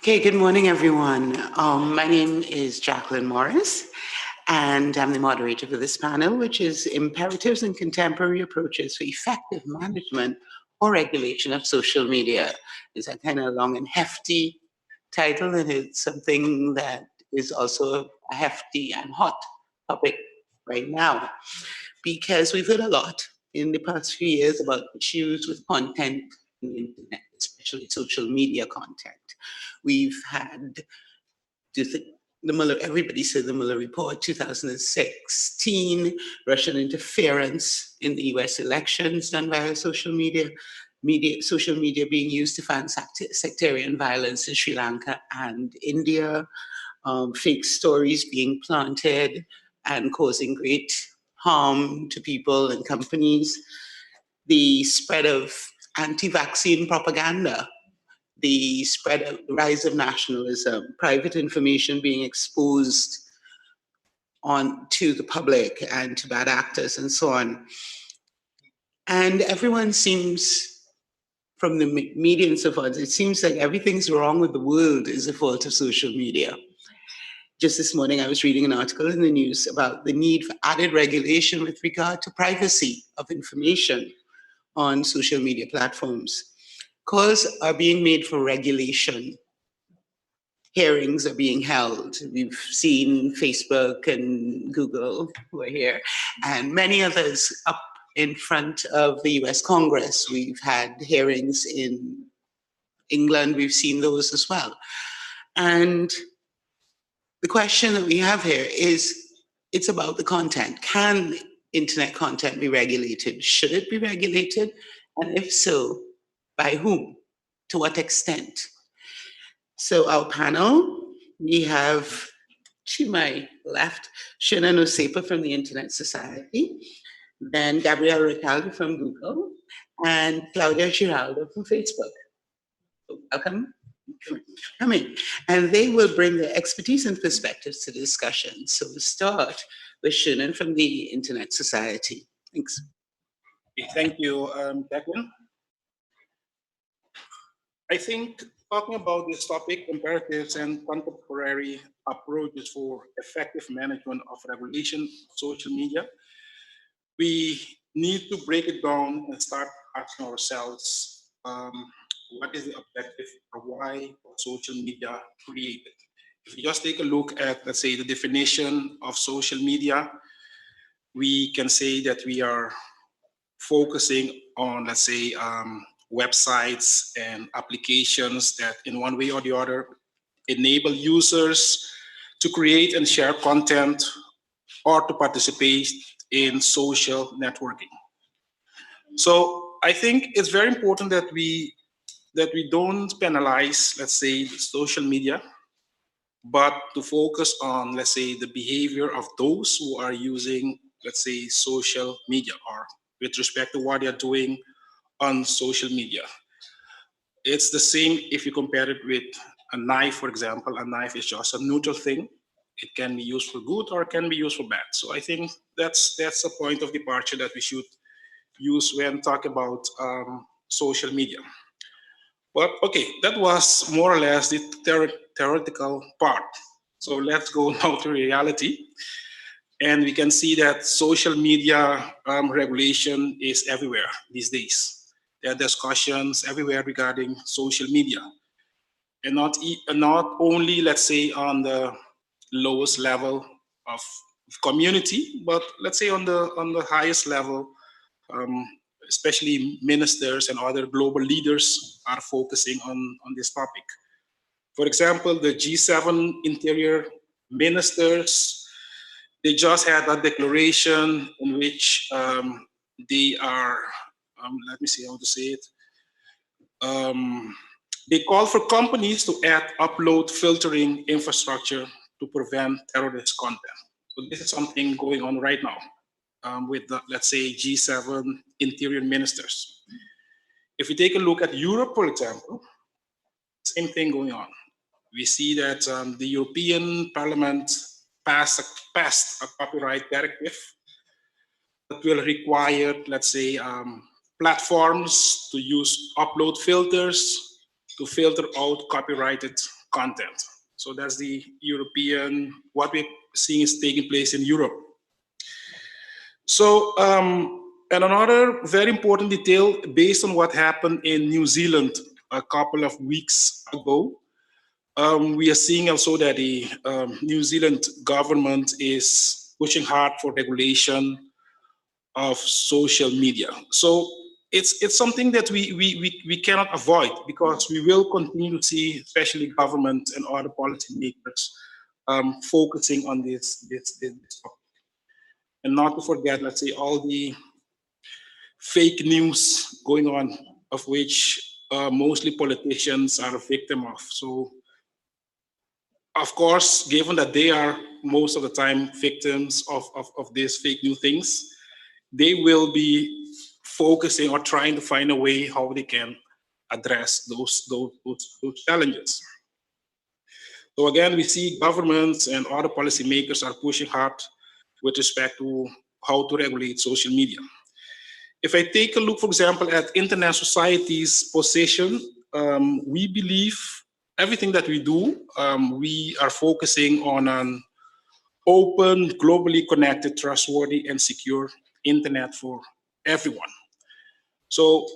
Okay, good morning, everyone. My name is Jaqueline Morris, and I'm the moderator for this panel, which is Imperatives and Contemporary Approaches for Effective Management or Regulation of Social Media. It's a kind of long and hefty title, and it's something that is also a hefty and hot topic right now, because we've heard a lot in the past few years about issues with content on the internet, especially social media content. We've had the Mueller, everybody said the Mueller report, 2016, Russian interference in the US elections done via social media, social media being used to fund sectarian violence in Sri Lanka and India, fake stories being planted and causing great harm to people and companies, the spread of anti-vaccine propaganda, the spread of the rise of nationalism, private information being exposed on to the public and to bad actors and so on. And everyone seems, from the media and so forth, it seems like everything's wrong with the world is a fault of social media. Just this morning, I was reading an article in the news about the need for added regulation with regard to privacy of information on social media platforms. Calls are being made for regulation. Hearings are being held. We've seen Facebook and Google who are here, and many others up in front of the US Congress. We've had hearings in England. We've seen those as well. And the question that we have here is, it's about the content. Can internet content be regulated? Should it be regulated? And if so, by whom? To what extent? So our panel, we have to my left, Shernon Osepa from the Internet Society, then Gabriel Recalde from Google, and Claudia Giraldo from Facebook. Welcome. Come in. And they will bring their expertise and perspectives to the discussion. So we'll start with Shernon from the Internet Society. Thanks. Thank you, Jacqueline. I think talking about this topic, imperatives and contemporary approaches for effective management of regulation of social media, we need to break it down and start asking ourselves, what is the objective or why social media created? If you just take a look at, let's say, the definition of social media, we can say that we are focusing on, let's say, websites and applications that in one way or the other enable users to create and share content or to participate in social networking. So I think it's very important that we don't penalize, let's say, social media, but to focus on, let's say, the behavior of those who are using, let's say, social media, or with respect to what they're doing on social media. It's the same if you compare it with a knife, for example. A knife is just a neutral thing. It can be used for good or it can be used for bad. So I think that's a point of departure that we should use when talking about social media. But okay, that was more or less the theoretical part. So let's go now to reality. And we can see that social media regulation is everywhere these days. There are discussions everywhere regarding social media, and not only, let's say, on the lowest level of community, but let's say on the highest level, especially ministers and other global leaders are focusing on this topic. For example, the G7 interior ministers, they just had a declaration in which they are, let me see how to say it. They call for companies to add upload filtering infrastructure to prevent terrorist content. So this is something going on right now with the, let's say, G7 interior ministers. If we take a look at Europe, for example, same thing going on. We see that the European Parliament passed a copyright directive that will require, let's say, platforms to use upload filters to filter out copyrighted content. So that's the European, what we're seeing is taking place in Europe. So, and another very important detail based on what happened in New Zealand a couple of weeks ago, we are seeing also that the New Zealand government is pushing hard for regulation of social media. So it's something that we cannot avoid, because we will continue to see, especially government and other policymakers, focusing on this topic. And not to forget, let's say, all the fake news going on, of which mostly politicians are a victim of. So, of course, given that they are most of the time victims of these fake news things, they will be focusing or trying to find a way how they can address those challenges. So again, we see governments and other policymakers are pushing hard with respect to how to regulate social media. If I take a look, for example, at Internet Society's position, we believe everything that we do, we are focusing on an open, globally connected, trustworthy, and secure internet for everyone. So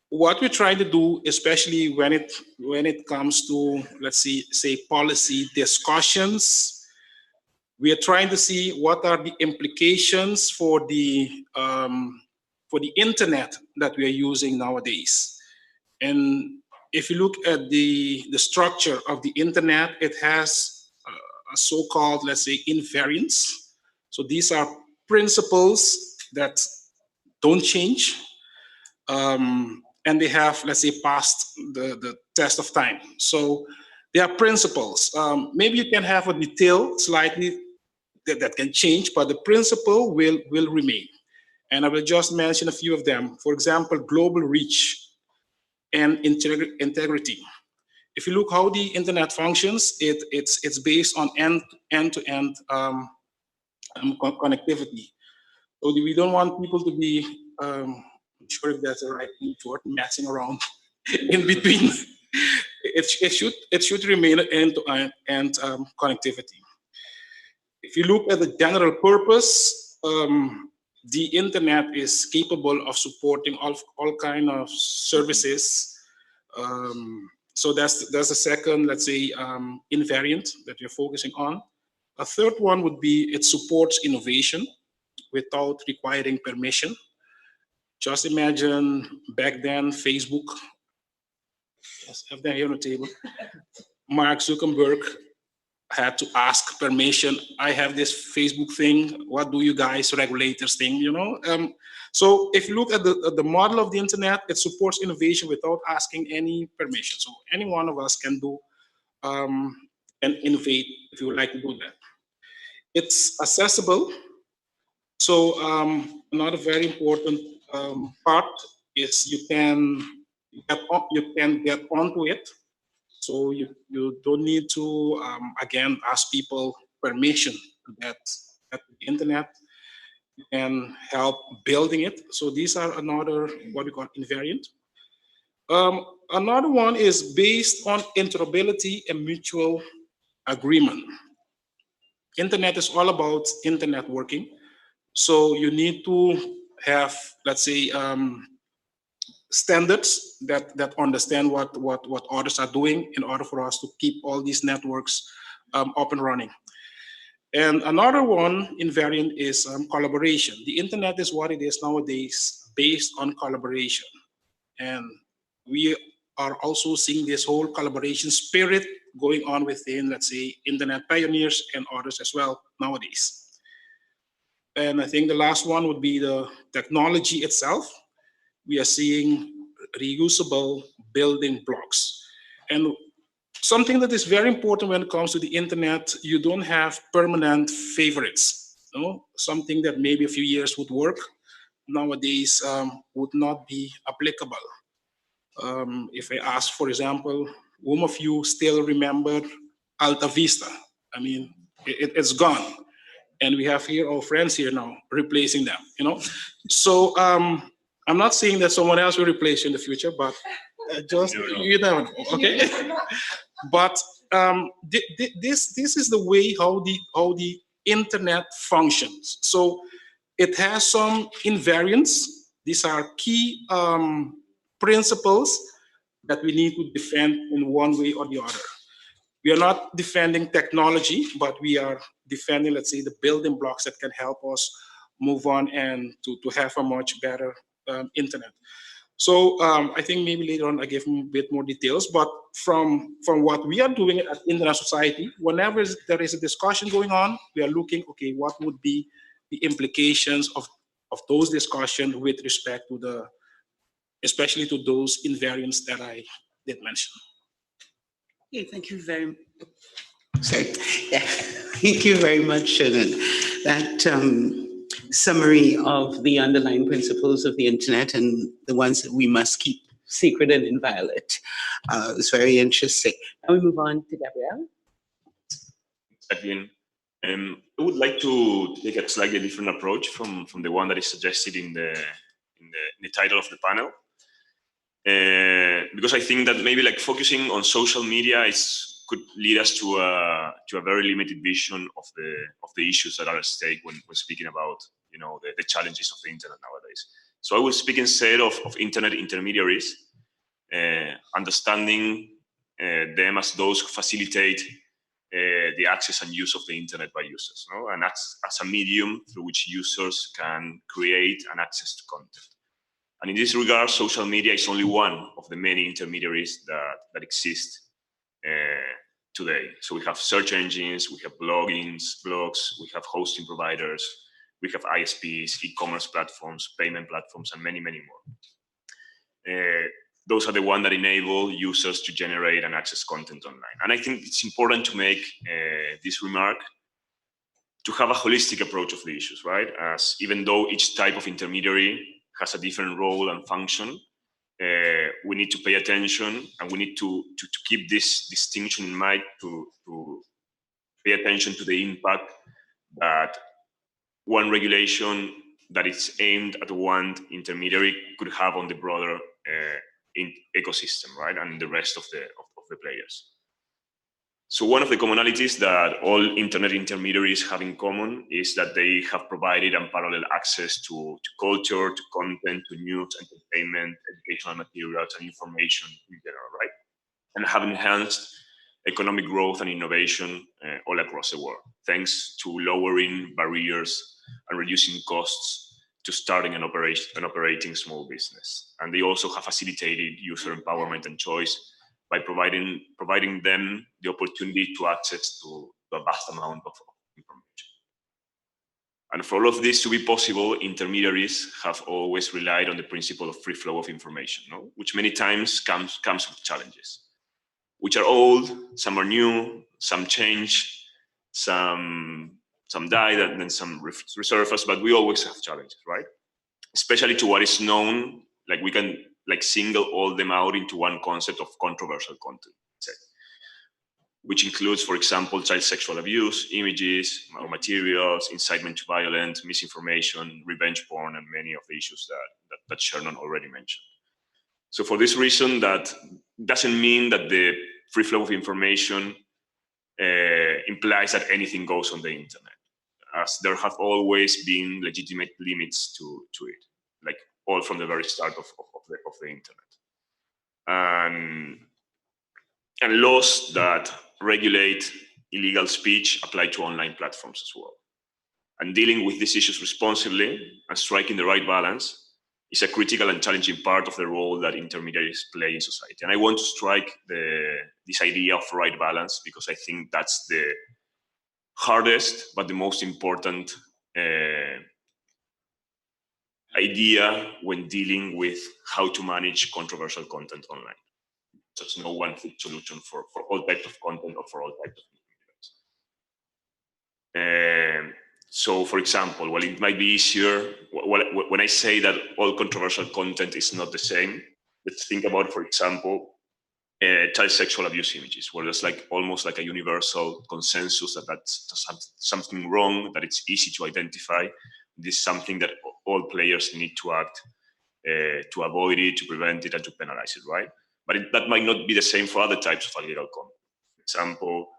what we're trying to do, especially when it comes to, let's say policy discussions, we are trying to see what are the implications for the internet that we are using nowadays. And if you look at the structure of the internet, it has a so-called, let's say, invariants. So these are principles that don't change, and they have, let's say, passed the test of time. So they are principles. Maybe you can have a detail slightly that can change, but the principle will remain. And I will just mention a few of them. For example, global reach and integrity. If you look how the internet functions, it's based on end-to-end connectivity. So we don't want people to be, I'm sure if that's the right word, messing around in between. It should remain end-to-end connectivity. If you look at the general purpose, the internet is capable of supporting all kind of services. So that's the second, let's say, invariant that we're focusing on. A third one would be it supports innovation without requiring permission. Just imagine back then, Facebook, yes, I have that here on the table. Mark Zuckerberg had to ask permission. I have this Facebook thing. What do you guys regulators think? So if you look at the model of the internet, it supports innovation without asking any permission. So any one of us can do and innovate if you would like to do that. It's accessible. So another very important part is you can get onto it. So you don't need to, again, ask people permission to get the internet. You can help building it. So these are another, what we call invariant. Another one is based on interoperability and mutual agreement. Internet is all about internet working. So you need to have, let's say, standards that understand what others are doing in order for us to keep all these networks up and running. And another one invariant is collaboration. The internet is what it is nowadays based on collaboration. And we are also seeing this whole collaboration spirit going on within, let's say, internet pioneers and others as well nowadays. And I think the last one would be the technology itself. We are seeing reusable building blocks. And something that is very important when it comes to the internet, you don't have permanent favorites. Something that maybe a few years would work, nowadays would not be applicable. If I ask, for example, whom of you still remember Alta Vista? I mean, it's gone. And we have here our friends here now replacing them, So I'm not saying that someone else will replace you in the future, but just, you never know, okay? But this is the way how the internet functions. So it has some invariants. These are key principles that we need to defend in one way or the other. We are not defending technology, but we are defending, let's say, the building blocks that can help us move on and to have a much better internet. So I think maybe later on I give a bit more details, but from what we are doing at Internet Society, whenever there is a discussion going on, we are looking, okay, what would be the implications of those discussions with respect to the, especially to those invariants that I did mention. Okay, thank you very much. Sorry. Yeah. Thank you very much, Shernon. That summary of the underlying principles of the internet and the ones that we must keep secret and inviolate was very interesting. Now we move on to Gabriel. Again, I would like to take a slightly different approach from the one that is suggested in the title of the panel, because I think that maybe like focusing on social media could lead us to a very limited vision of the issues that are at stake when speaking about the challenges of the internet nowadays. So I will speak instead of internet intermediaries, understanding them as those who facilitate the access and use of the internet by users, and as a medium through which users can create and access to content. And in this regard, social media is only one of the many intermediaries that exist today. So we have search engines, we have blogs, we have hosting providers, we have ISPs, e-commerce platforms, payment platforms, and many, many more. Those are the ones that enable users to generate and access content online. And I think it's important to make this remark to have a holistic approach of the issues, right? As even though each type of intermediary has a different role and function, we need to pay attention, and we need to keep this distinction in mind to pay attention to the impact that one regulation that is aimed at one intermediary could have on the broader ecosystem, right, and the rest of the players. So one of the commonalities that all internet intermediaries have in common is that they have provided unparalleled access to culture, to content, to news, entertainment, educational materials, and information in general, right? And have enhanced economic growth and innovation all across the world, thanks to lowering barriers and reducing costs to starting and operating small business. And they also have facilitated user empowerment and choice by providing them the opportunity to access to a vast amount of information. And for all of this to be possible, intermediaries have always relied on the principle of free flow of information, which many times comes with challenges, which are old, some are new, some change, some died, and then some resurface, but we always have challenges, right? Especially to what is known, like we can single all them out into one concept of controversial content, which includes, for example, child sexual abuse, images or materials, incitement to violence, misinformation, revenge porn, and many of the issues that Shernon already mentioned. So for this reason, that doesn't mean that the free flow of information implies that anything goes on the internet, as there have always been legitimate limits to it, like all from the very start of the internet. And laws that regulate illegal speech apply to online platforms as well. And dealing with these issues responsibly and striking the right balance is a critical and challenging part of the role that intermediaries play in society. And I want to strike this idea of right balance because I think that's the hardest but the most important idea when dealing with how to manage controversial content online. There's no one fit solution for all types of content or for all types of mediums. So, for example, while it might be easier, when I say that all controversial content is not the same, let's think about, for example, child sexual abuse images, where there's almost like a universal consensus that that's something wrong, that it's easy to identify. This is something that all players need to act to avoid it, to prevent it, and to penalize it, right? But that might not be the same for other types of illegal content. example,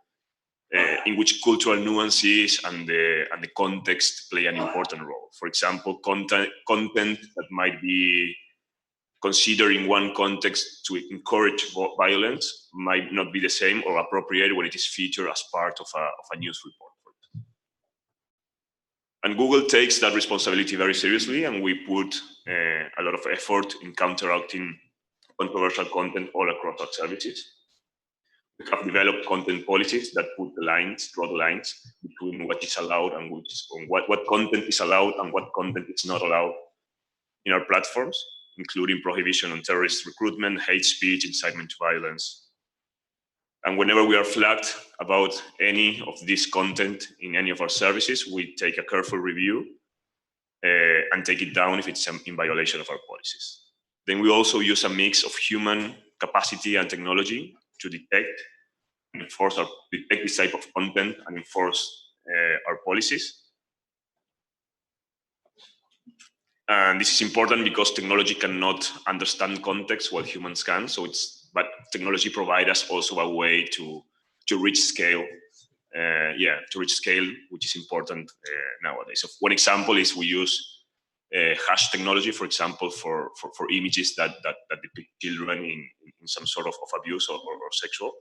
in which cultural nuances and the context play an important role. For example, content that might be considered in one context to encourage violence might not be the same or appropriate when it is featured as part of a news report. And Google takes that responsibility very seriously, and we put a lot of effort in counteracting controversial content all across our services. We have developed content policies that put the lines, draw the lines between what is allowed and what content is allowed and what content is not allowed in our platforms, including prohibition on terrorist recruitment, hate speech, incitement to violence. And whenever we are flagged about any of this content in any of our services, we take a careful review and take it down if it's in violation of our policies. Then we also use a mix of human capacity and technology to detect this type of content and enforce our policies. And this is important because technology cannot understand context while humans can. But technology provides us also a way to reach scale. To reach scale, which is important nowadays. So one example is we use hash technology, for example, for images that depict children in some sort of abuse or sexual,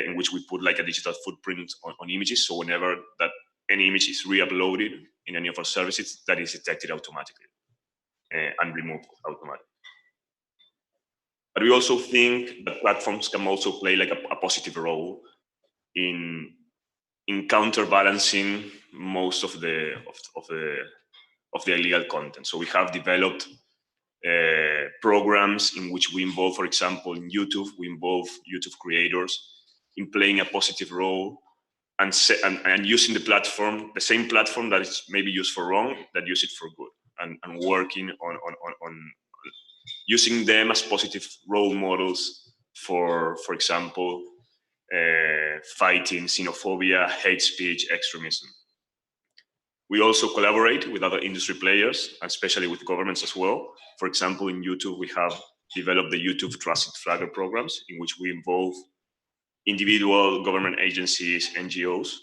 in which we put like a digital footprint on images. So whenever that any image is re-uploaded in any of our services, that is detected automatically and removed automatically. But we also think that platforms can also play like a positive role in counterbalancing most of the illegal content. So we have developed programs in which we involve, for example, in YouTube, we involve YouTube creators in playing a positive role and using the platform, the same platform that is maybe used for wrong, that use it for good, and working on using them as positive role models for example, fighting xenophobia, hate speech, extremism. We also collaborate with other industry players, especially with governments as well. For example, in YouTube, we have developed the YouTube Trusted Flagger programs, in which we involve individual government agencies, NGOs,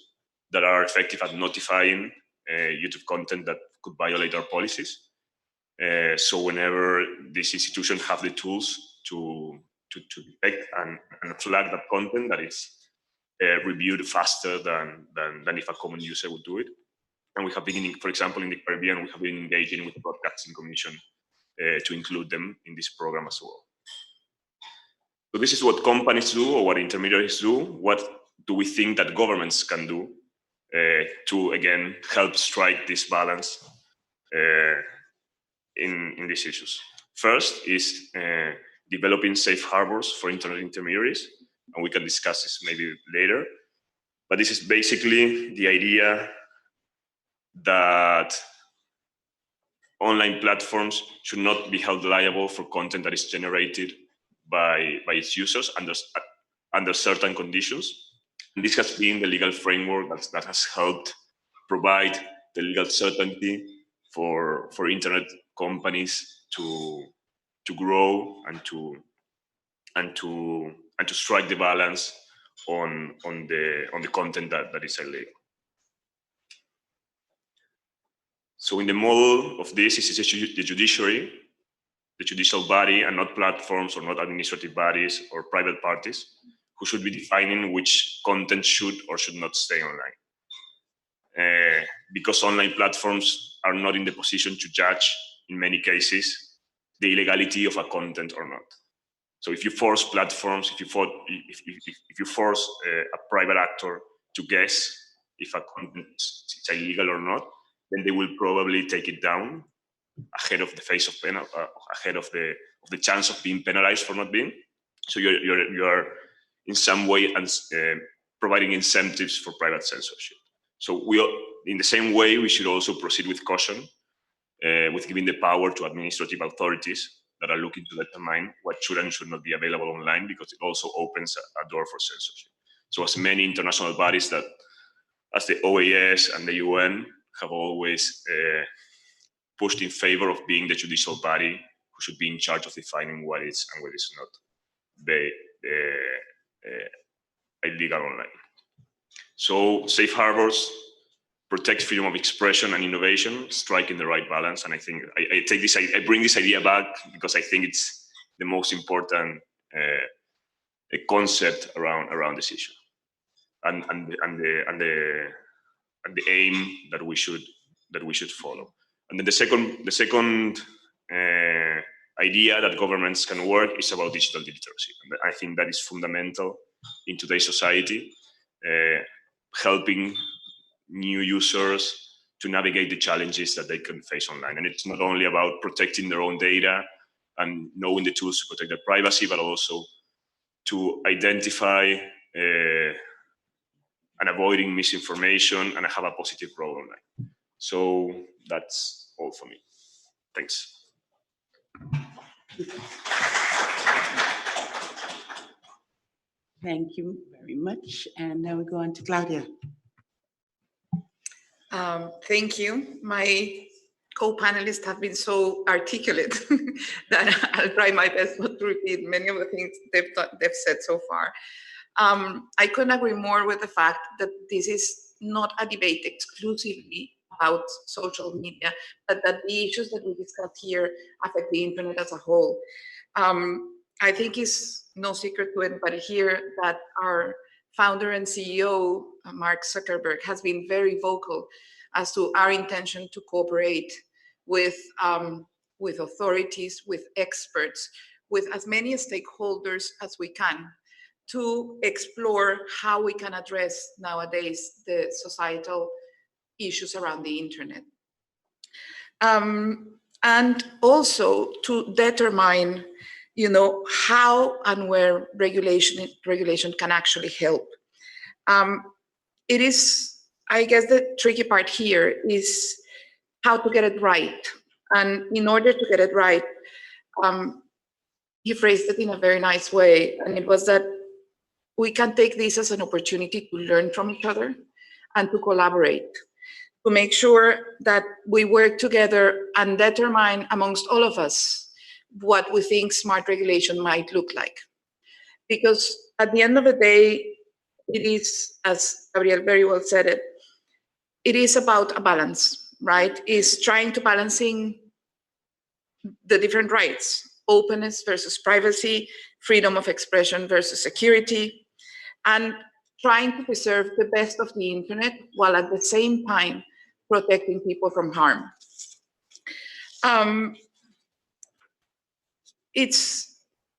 that are effective at notifying YouTube content that could violate our policies. So whenever these institutions have the tools to detect and flag that content, that is reviewed faster than if a common user would do it. And we have been, for example, in the Caribbean, we have been engaging with the Broadcasting Commission to include them in this program as well. So this is what companies do, or what intermediaries do. What do we think that governments can do to, again, help strike this balance in these issues? First is developing safe harbors for internet intermediaries, and we can discuss this maybe later. But this is basically the idea that online platforms should not be held liable for content that is generated by its users under certain conditions. And this has been the legal framework that has helped provide the legal certainty for internet companies to grow and to strike the balance on the content that is illegal. So in the model of this is the judiciary, the judicial body, and not platforms or not administrative bodies or private parties, who should be defining which content should or should not stay online. Because online platforms are not in the position to judge, in many cases, the illegality of a content or not. So if you force platforms, if you force a private actor to guess if a content is illegal or not, then they will probably take it down ahead of the face of ahead of the chance of being penalized for not being. So you are in some way providing incentives for private censorship. So in the same way, we should also proceed with caution, with giving the power to administrative authorities that are looking to determine what should and should not be available online, because it also opens a door for censorship. So as many international bodies as the OAS and the UN have always pushed in favor of being the judicial body who should be in charge of defining what is and what is not illegal online. So safe harbors, protect freedom of expression and innovation, striking the right balance. And I think I bring this idea back because I think it's the most important concept around this issue, and the aim that we should follow. And then the second idea that governments can work is about digital literacy. And I think that is fundamental in today's society, helping new users to navigate the challenges that they can face online. And it's not only about protecting their own data and knowing the tools to protect their privacy, but also to identify and avoiding misinformation and have a positive role online. So that's all for me. Thanks. Thank you very much. And now we go on to Claudia. Thank you. My co-panelists have been so articulate that I'll try my best not to repeat many of the things they've said so far. I couldn't agree more with the fact that this is not a debate exclusively about social media, but that the issues that we discussed here affect the internet as a whole. I think it's no secret to anybody here that our founder and CEO, Mark Zuckerberg, has been very vocal as to our intention to cooperate with authorities, with experts, with as many stakeholders as we can to explore how we can address nowadays the societal issues around the internet. And also to determine, how and where regulation can actually help. It is, I guess the tricky part here is how to get it right. And in order to get it right, he phrased it in a very nice way. And it was that we can take this as an opportunity to learn from each other and to collaborate, to make sure that we work together and determine amongst all of us what we think smart regulation might look like. Because at the end of the day, it is, as Gabriel very well said it, it is about a balance, right? It's trying to balancing the different rights, openness versus privacy, freedom of expression versus security, and trying to preserve the best of the internet while at the same time protecting people from harm.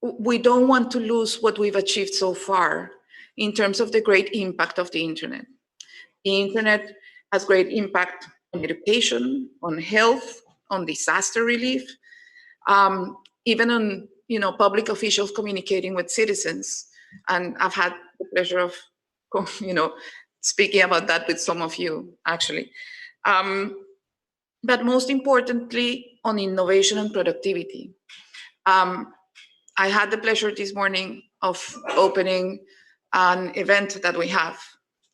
We don't want to lose what we've achieved so far in terms of the great impact of the internet. The internet has great impact on education, on health, on disaster relief, even on public officials communicating with citizens. And I've had the pleasure of speaking about that with some of you actually. But most importantly, on innovation and productivity. I had the pleasure this morning of opening an event that we have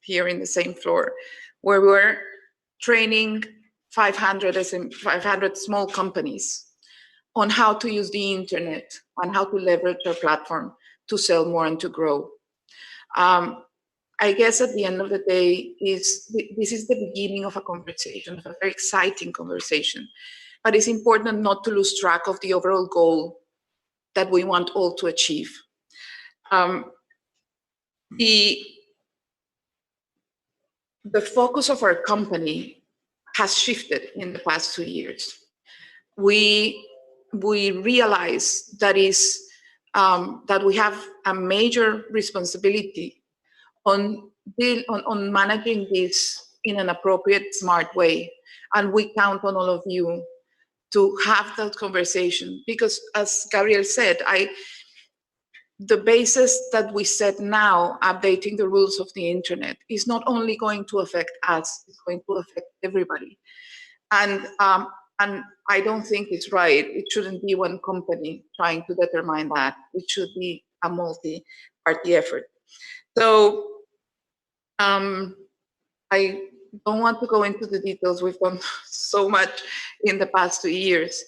here in the same floor, where we're training 500 small companies on how to use the internet and how to leverage their platform to sell more and to grow. I guess at the end of the day, this is the beginning of a conversation, of a very exciting conversation. But it's important not to lose track of the overall goal that we want all to achieve. The focus of our company has shifted in the past 2 years. We realize that we have a major responsibility on managing this in an appropriate, smart way. And we count on all of you to have that conversation, because as Gabriel said, the basis that we set now, updating the rules of the internet, is not only going to affect us, it's going to affect everybody. And I don't think it's right. It shouldn't be one company trying to determine that. It should be a multi-party effort. So I don't want to go into the details. We've done so much in the past 2 years,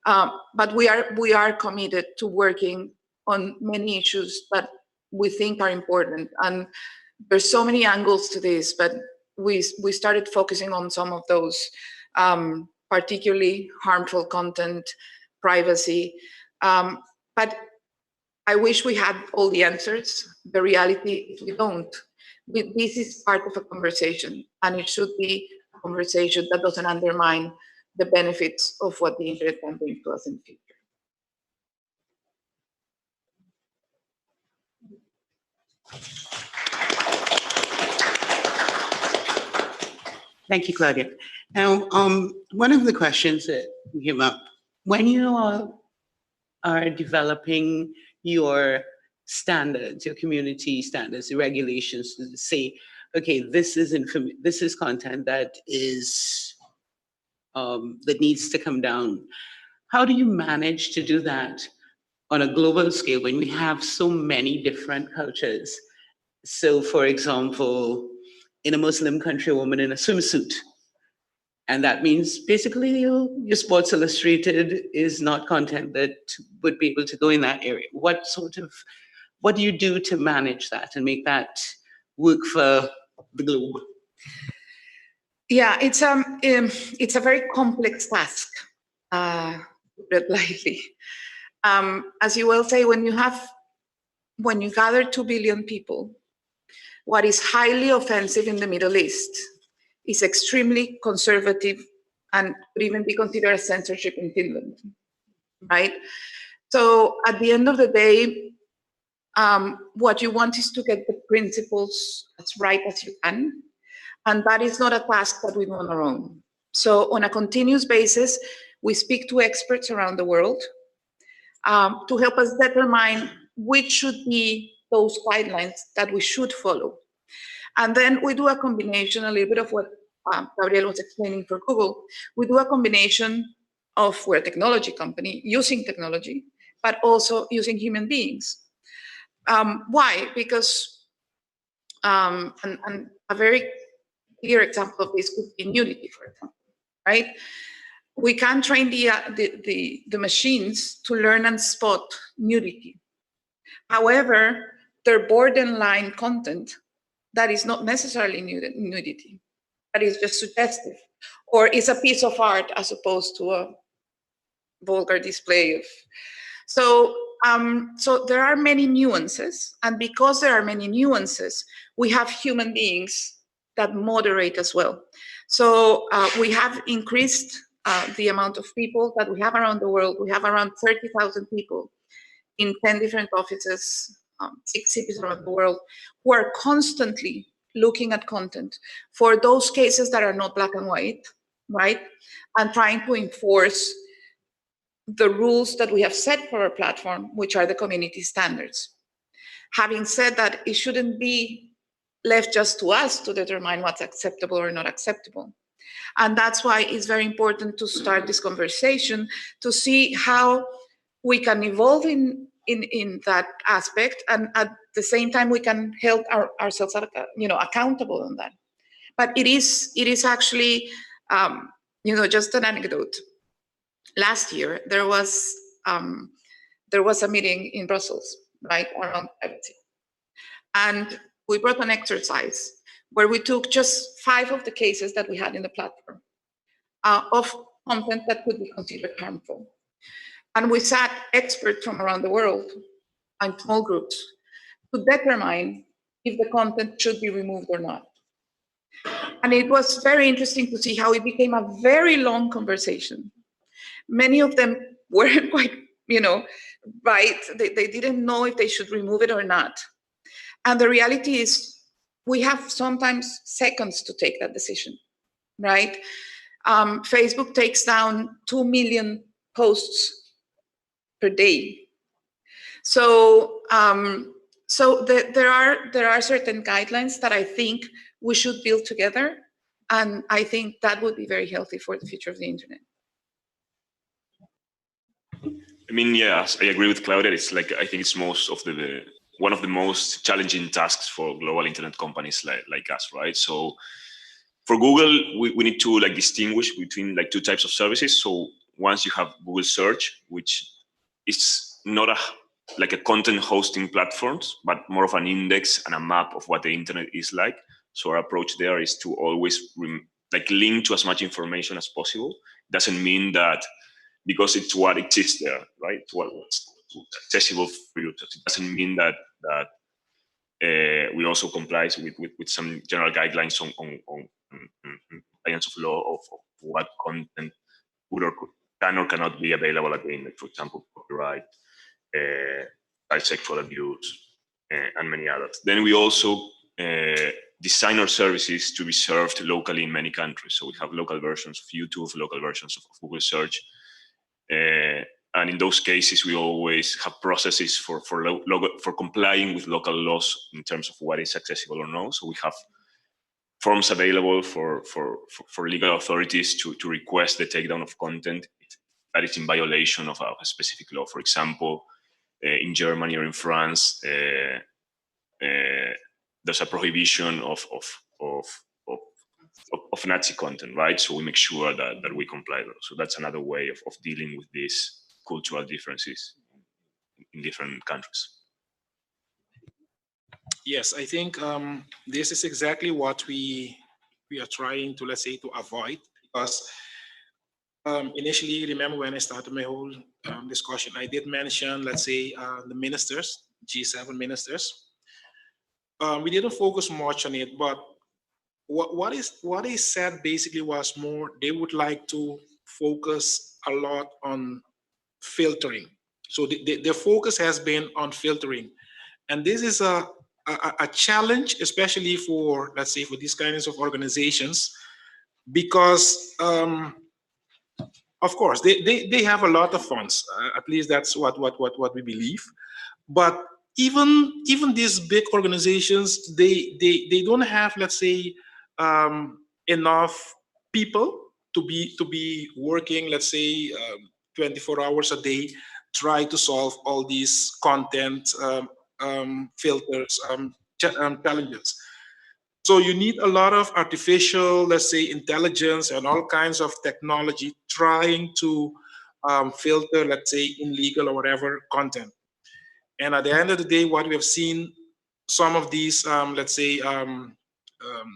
but we are committed to working on many issues that we think are important. And there's so many angles to this, but we started focusing on some of those, particularly harmful content, privacy. But I wish we had all the answers. The reality is we don't. This is part of a conversation, and it should be a conversation that doesn't undermine the benefits of what the internet can bring to us in the future. Thank you, Claudia. Now, one of the questions that came up, when you are developing your standards, your community standards, the regulations to say, okay, this is content that is that needs to come down. How do you manage to do that on a global scale when we have so many different cultures? So, for example, in a Muslim country, a woman in a swimsuit, and that means basically your Sports Illustrated is not content that would be able to go in that area. What do you do to manage that and make that work for the globe? Yeah, it's a very complex task, to put it lightly. As you well say, when you gather 2 billion people, what is highly offensive in the Middle East is extremely conservative and could even be considered as censorship in Finland, right? So at the end of the day, what you want is to get the principles as right as you can. And that is not a task that we do on our own. So on a continuous basis, we speak to experts around the world to help us determine which should be those guidelines that we should follow. And then we do a combination, a little bit of what Gabriel was explaining for Google. We do a combination of, we're a technology company, using technology, but also using human beings. Why? Because, and a very clear example of this could be in Unity, for example, right? We can train the machines to learn and spot nudity. However, their borderline content, that is not necessarily nudity, that is just suggestive, or is a piece of art as opposed to a vulgar display of. So there are many nuances, and because there are many nuances, we have human beings that moderate as well. So we have increased the amount of people that we have around the world. We have around 30,000 people in 10 different offices, 6 cities around the world, who are constantly looking at content for those cases that are not black and white, right? And trying to enforce the rules that we have set for our platform, which are the community standards. Having said that, it shouldn't be left just to us to determine what's acceptable or not acceptable. And that's why it's very important to start this conversation to see how we can evolve in that aspect, and at the same time we can help ourselves accountable on that. But it is actually just an anecdote. Last year there was a meeting in Brussels, right, around privacy, and we brought an exercise where we took just 5 of the cases that we had in the platform of content that could be considered harmful. And we sat experts from around the world in small groups to determine if the content should be removed or not. And it was very interesting to see how it became a very long conversation. Many of them weren't quite, right. They didn't know if they should remove it or not. And the reality is, we have sometimes seconds to take that decision, right? Facebook takes down 2 million posts per day. So, there are certain guidelines that I think we should build together, and I think that would be very healthy for the future of the internet. I mean, yes, I agree with Claudia. It's like, I think it's one of the most challenging tasks for global internet companies like us, right? So for Google, we need to distinguish between 2 types of services. So once you have Google Search, which is not like a content hosting platforms, but more of an index and a map of what the internet is like. So our approach there is to always link to as much information as possible. Doesn't mean that because it's what exists there, right? What's accessible for users. It doesn't mean that we also comply with some general guidelines on compliance of law of what content could or can or cannot be available at the internet. For example, copyright, child sexual abuse, and many others. Then we also design our services to be served locally in many countries. So we have local versions of YouTube, local versions of Google Search. And in those cases, we always have processes for complying with local laws in terms of what is accessible or no. So we have forms available for legal authorities to request the takedown of content that is in violation of a specific law. For example, in Germany or in France, there's a prohibition of Nazi content, right? So we make sure that we comply with. So that's another way of dealing with these cultural differences in different countries. Yes, I think this is exactly what we are trying to, let's say, to avoid, because initially, remember when I started my whole discussion, I did mention, let's say, the ministers, G7 ministers. We didn't focus much on it, but what is said basically was more, they would like to focus a lot on filtering. So their focus has been on filtering. And this is a challenge, especially for, let's say, for these kinds of organizations, because of course they have a lot of funds. At least that's what we believe. But even these big organizations, they don't have, let's say, enough people to be working, let's say, 24 hours a day, try to solve all these content filters, challenges. So you need a lot of artificial, let's say, intelligence and all kinds of technology trying to filter, let's say, illegal or whatever content. And at the end of the day, what we have seen, some of these, let's say,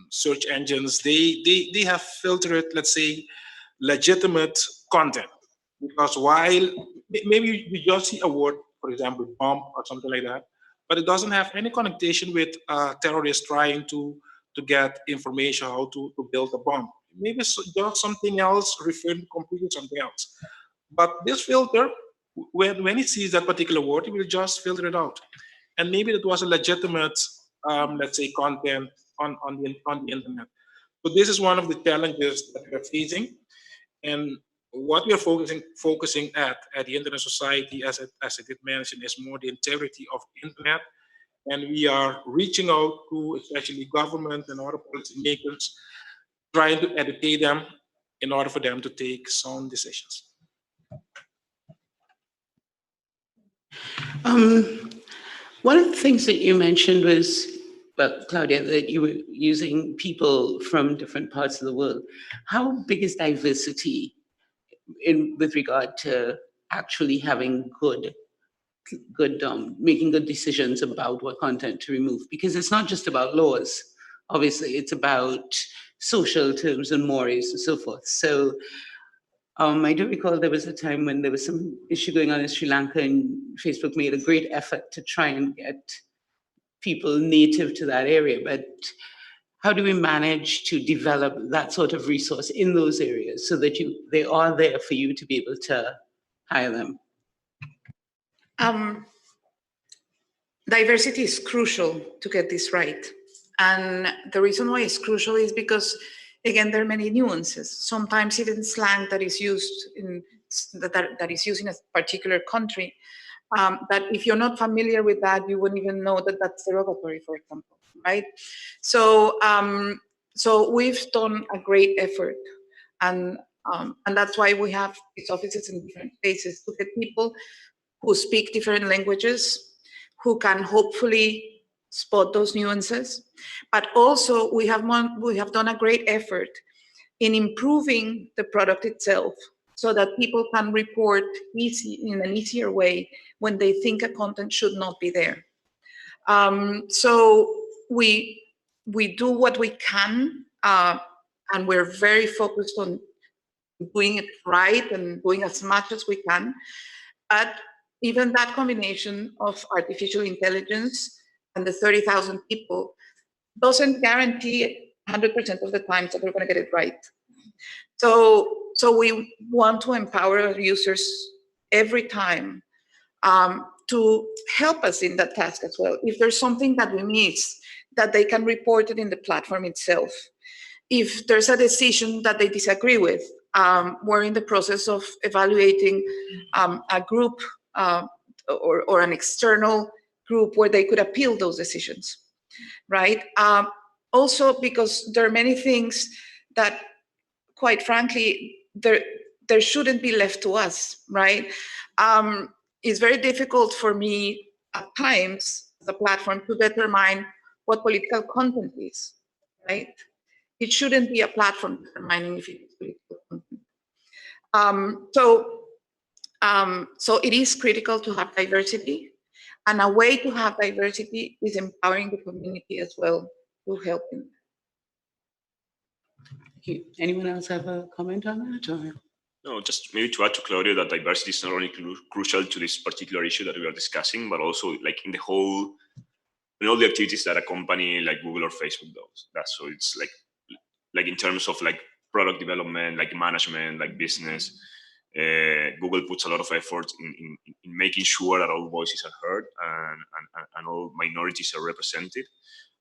search engines, they have filtered, let's say, legitimate content. Because while maybe you just see a word, for example, bomb or something like that, but it doesn't have any connotation with terrorists trying to get information how to build a bomb. Maybe it's just something else, referring to completely something else. But this filter, when it sees that particular word, it will just filter it out. And maybe it was a legitimate, let's say, content on the internet. So this is one of the challenges that we're facing. And what we are focusing at the Internet Society, as I did mention, is more the integrity of the internet. And we are reaching out to especially government and other policymakers, trying to educate them in order for them to take sound decisions. One of the things that you mentioned was, well, Claudia, that you were using people from different parts of the world. How big is diversity with regard to actually having making good decisions about what content to remove? Because it's not just about laws. Obviously, it's about social terms and mores and so forth. So I do recall there was a time when there was some issue going on in Sri Lanka, and Facebook made a great effort to try and get people native to that area. But how do we manage to develop that sort of resource in those areas so that they are there for you to be able to hire them? Diversity is crucial to get this right. And the reason why it's crucial is because, again, there are many nuances. Sometimes even slang that is used in a particular country, that if you're not familiar with that, you wouldn't even know that that's derogatory, for example, right? So, so we've done a great effort, and that's why we have these offices in different places to get people who speak different languages, who can hopefully spot those nuances. But also we have done a great effort in improving the product itself. so that people can report in an easier way when they think a content should not be there. So we do what we can, and we're very focused on doing it right and doing as much as we can. But even that combination of artificial intelligence and the 30,000 people doesn't guarantee 100% of the times that we're going to get it right. So we want to empower our users every time to help us in that task as well. If there's something that we miss, that they can report it in the platform itself. If there's a decision that they disagree with, we're in the process of evaluating a group or an external group where they could appeal those decisions, right? Also, because there are many things that, quite frankly, there shouldn't be left to us, right? It's very difficult for me at times, the platform, to determine what political content is, right? It shouldn't be a platform determining if it is political content. So it is critical to have diversity, and a way to have diversity is empowering the community as well to help them. Anyone else have a comment on that? Or? No, just maybe to add to Claudia, that diversity is not only crucial to this particular issue that we are discussing, but also like in all the activities that a company like Google or Facebook does. So it's like in terms of like product development, like management, like business, Google puts a lot of effort in making sure that all voices are heard and all minorities are represented.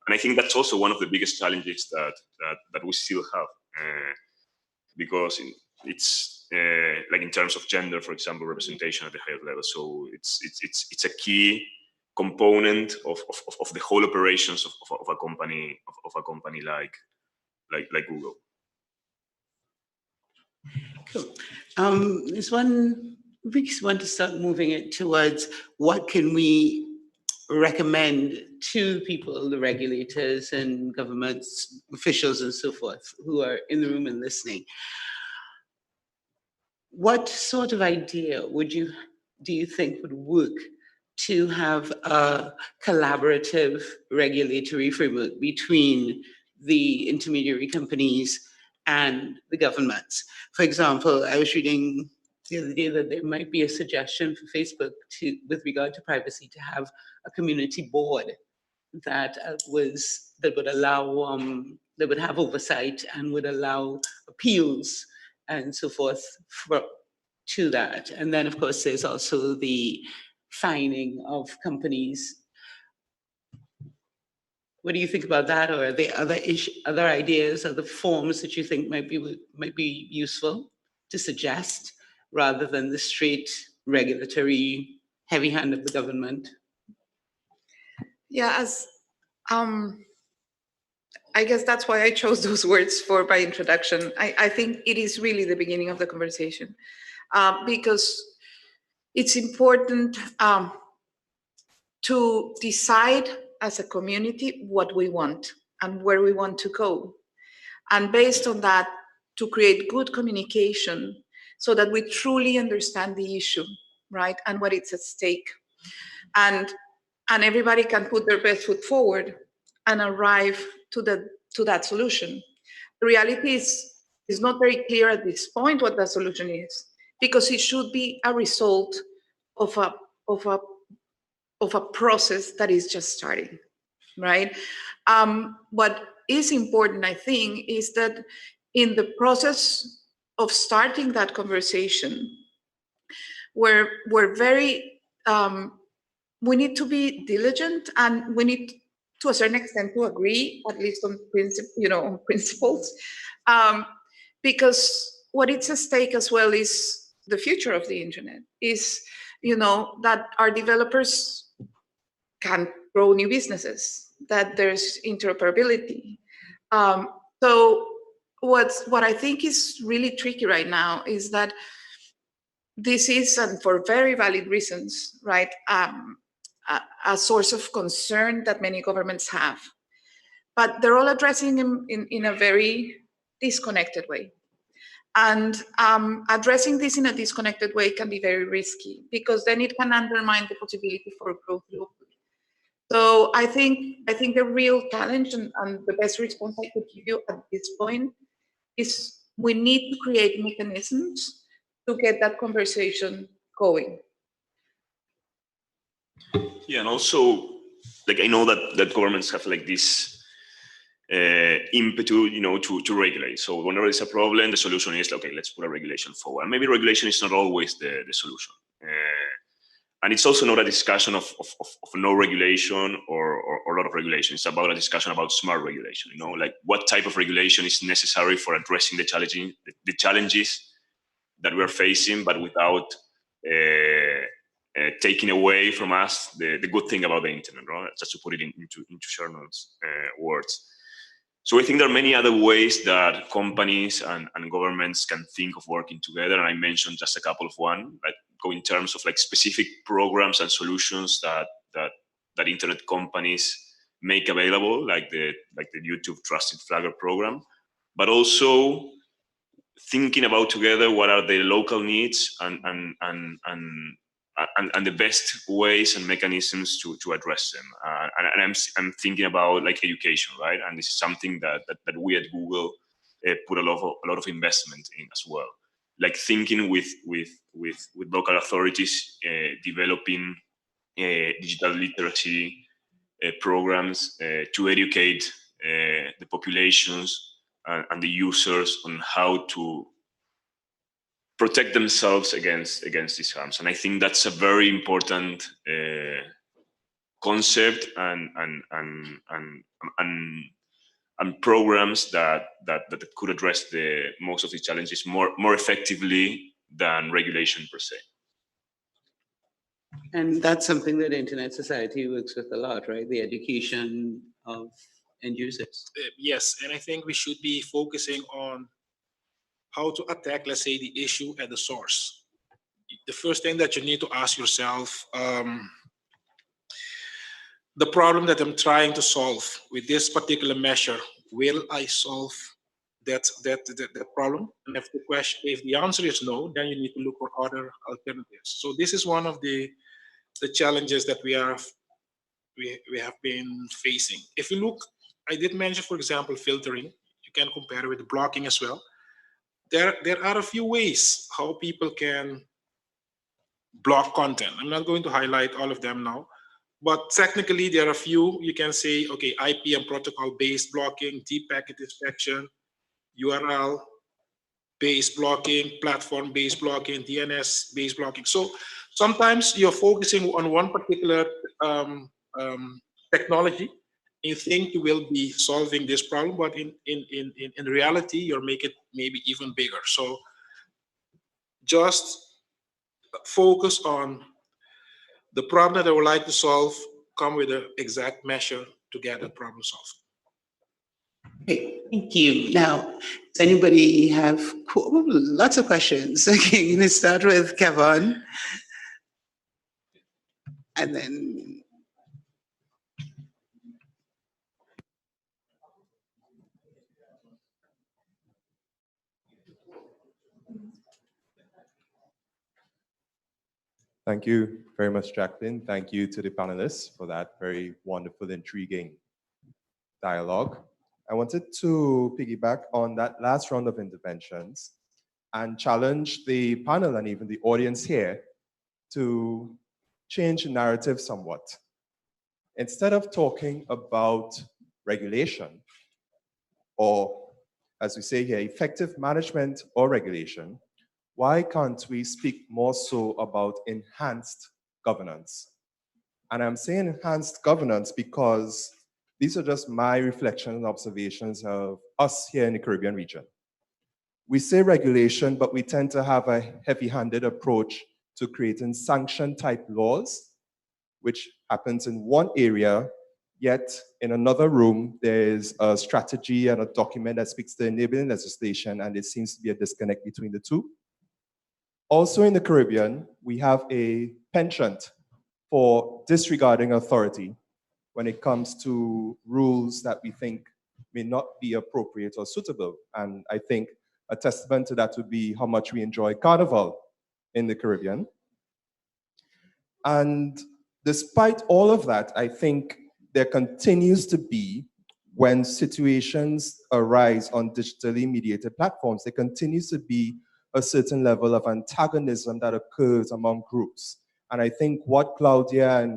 And I think that's also one of the biggest challenges that we still have, because it's like in terms of gender, for example, representation at the higher level. So it's a key component of the whole operations of a company like Google. Cool. We just want to start moving it towards what can we recommend to people, the regulators and governments, officials and so forth, who are in the room and listening. What sort of idea do you think would work to have a collaborative regulatory framework between the intermediary companies and the governments? For example, I was reading the other day that there might be a suggestion for Facebook with regard to privacy, to have a community board that would allow that would have oversight and would allow appeals and so forth to that. And then, of course, there's also the fining of companies. What do you think about that? Or are there other ideas, other forms that you think might be useful to suggest, rather than the straight regulatory heavy hand of the government? Yeah, I guess that's why I chose those words for my introduction. I think it is really the beginning of the conversation, because it's important to decide as a community what we want and where we want to go. And based on that, to create good communication so that we truly understand the issue, right? And what is at stake. And everybody can put their best foot forward and arrive to that solution. The reality is not very clear at this point what the solution is, because it should be a result of a process that is just starting, right? What is important, I think, is that in the process of starting that conversation, we're very we need to be diligent, and we need to a certain extent to agree, at least on principles, because what is at stake as well is the future of the internet, is that our developers can grow new businesses, that there's interoperability. So what I think is really tricky right now is that this is, and for very valid reasons, right, a source of concern that many governments have, but they're all addressing them in a very disconnected way. And addressing this in a disconnected way can be very risky because then it can undermine the possibility for growth locally. So I think the real challenge and the best response I could give you at this point is we need to create mechanisms to get that conversation going. Yeah, and also, like I know that governments have like this impetus, to regulate. So whenever there's a problem, the solution is, okay, let's put a regulation forward. And maybe regulation is not always the solution. And it's also not a discussion of no regulation or a lot of regulation. It's about a discussion about smart regulation, like what type of regulation is necessary for addressing the challenges that we're facing, but without taking away from us the good thing about the internet, right? Just to put it into Shernon's words. So I think there are many other ways that companies and governments can think of working together. And I mentioned just a couple of one, like go in terms of like specific programs and solutions that internet companies make available, like the YouTube Trusted Flagger program, but also thinking about together what are the local needs and the best ways and mechanisms to address them. And I'm thinking about like education, right? And this is something that we at Google put a lot of investment in as well. Like thinking with local authorities, developing digital literacy programs to educate the populations and the users on how to protect themselves against these harms. And I think that's a very important concept and programs that could address most of these challenges more effectively than regulation per se. And that's something that Internet Society works with a lot, right? The education of end users. Yes, and I think we should be focusing on how to attack, let's say, the issue at the source. The first thing that you need to ask yourself, the problem that I'm trying to solve with this particular measure, will I solve that problem? And if the answer is no, then you need to look for other alternatives. So this is one of the challenges that we have been facing. If you look, I did mention, for example, filtering. You can compare it with blocking as well. There are a few ways how people can block content. I'm not going to highlight all of them now, but technically there are a few. You can say, okay, IP and protocol based blocking, deep packet inspection, URL based blocking, platform based blocking, DNS based blocking. So sometimes you're focusing on one particular technology. You think you will be solving this problem, but in reality, you're making it maybe even bigger. So just focus on the problem that I would like to solve, come with an exact measure to get that problem solved. Okay, thank you. Now, does anybody have lots of questions? Okay, let's start with Kevin. And then thank you very much, Jacqueline. Thank you to the panelists for that very wonderful, intriguing dialogue. I wanted to piggyback on that last round of interventions and challenge the panel and even the audience here to change the narrative somewhat. Instead of talking about regulation, or as we say here, effective management or regulation, why can't we speak more so about enhanced governance? And I'm saying enhanced governance because these are just my reflections and observations of us here in the Caribbean region. We say regulation, but we tend to have a heavy-handed approach to creating sanction-type laws, which happens in one area, yet in another room, there's a strategy and a document that speaks to enabling legislation, and there seems to be a disconnect between the two. Also in the Caribbean, we have a penchant for disregarding authority when it comes to rules that we think may not be appropriate or suitable. And I think A testament to that would be how much we enjoy Carnival in the Caribbean. And despite all of that, I think there continues to be, when situations arise on digitally mediated platforms, there continues to be a certain level of antagonism that occurs among groups. And I think what Claudia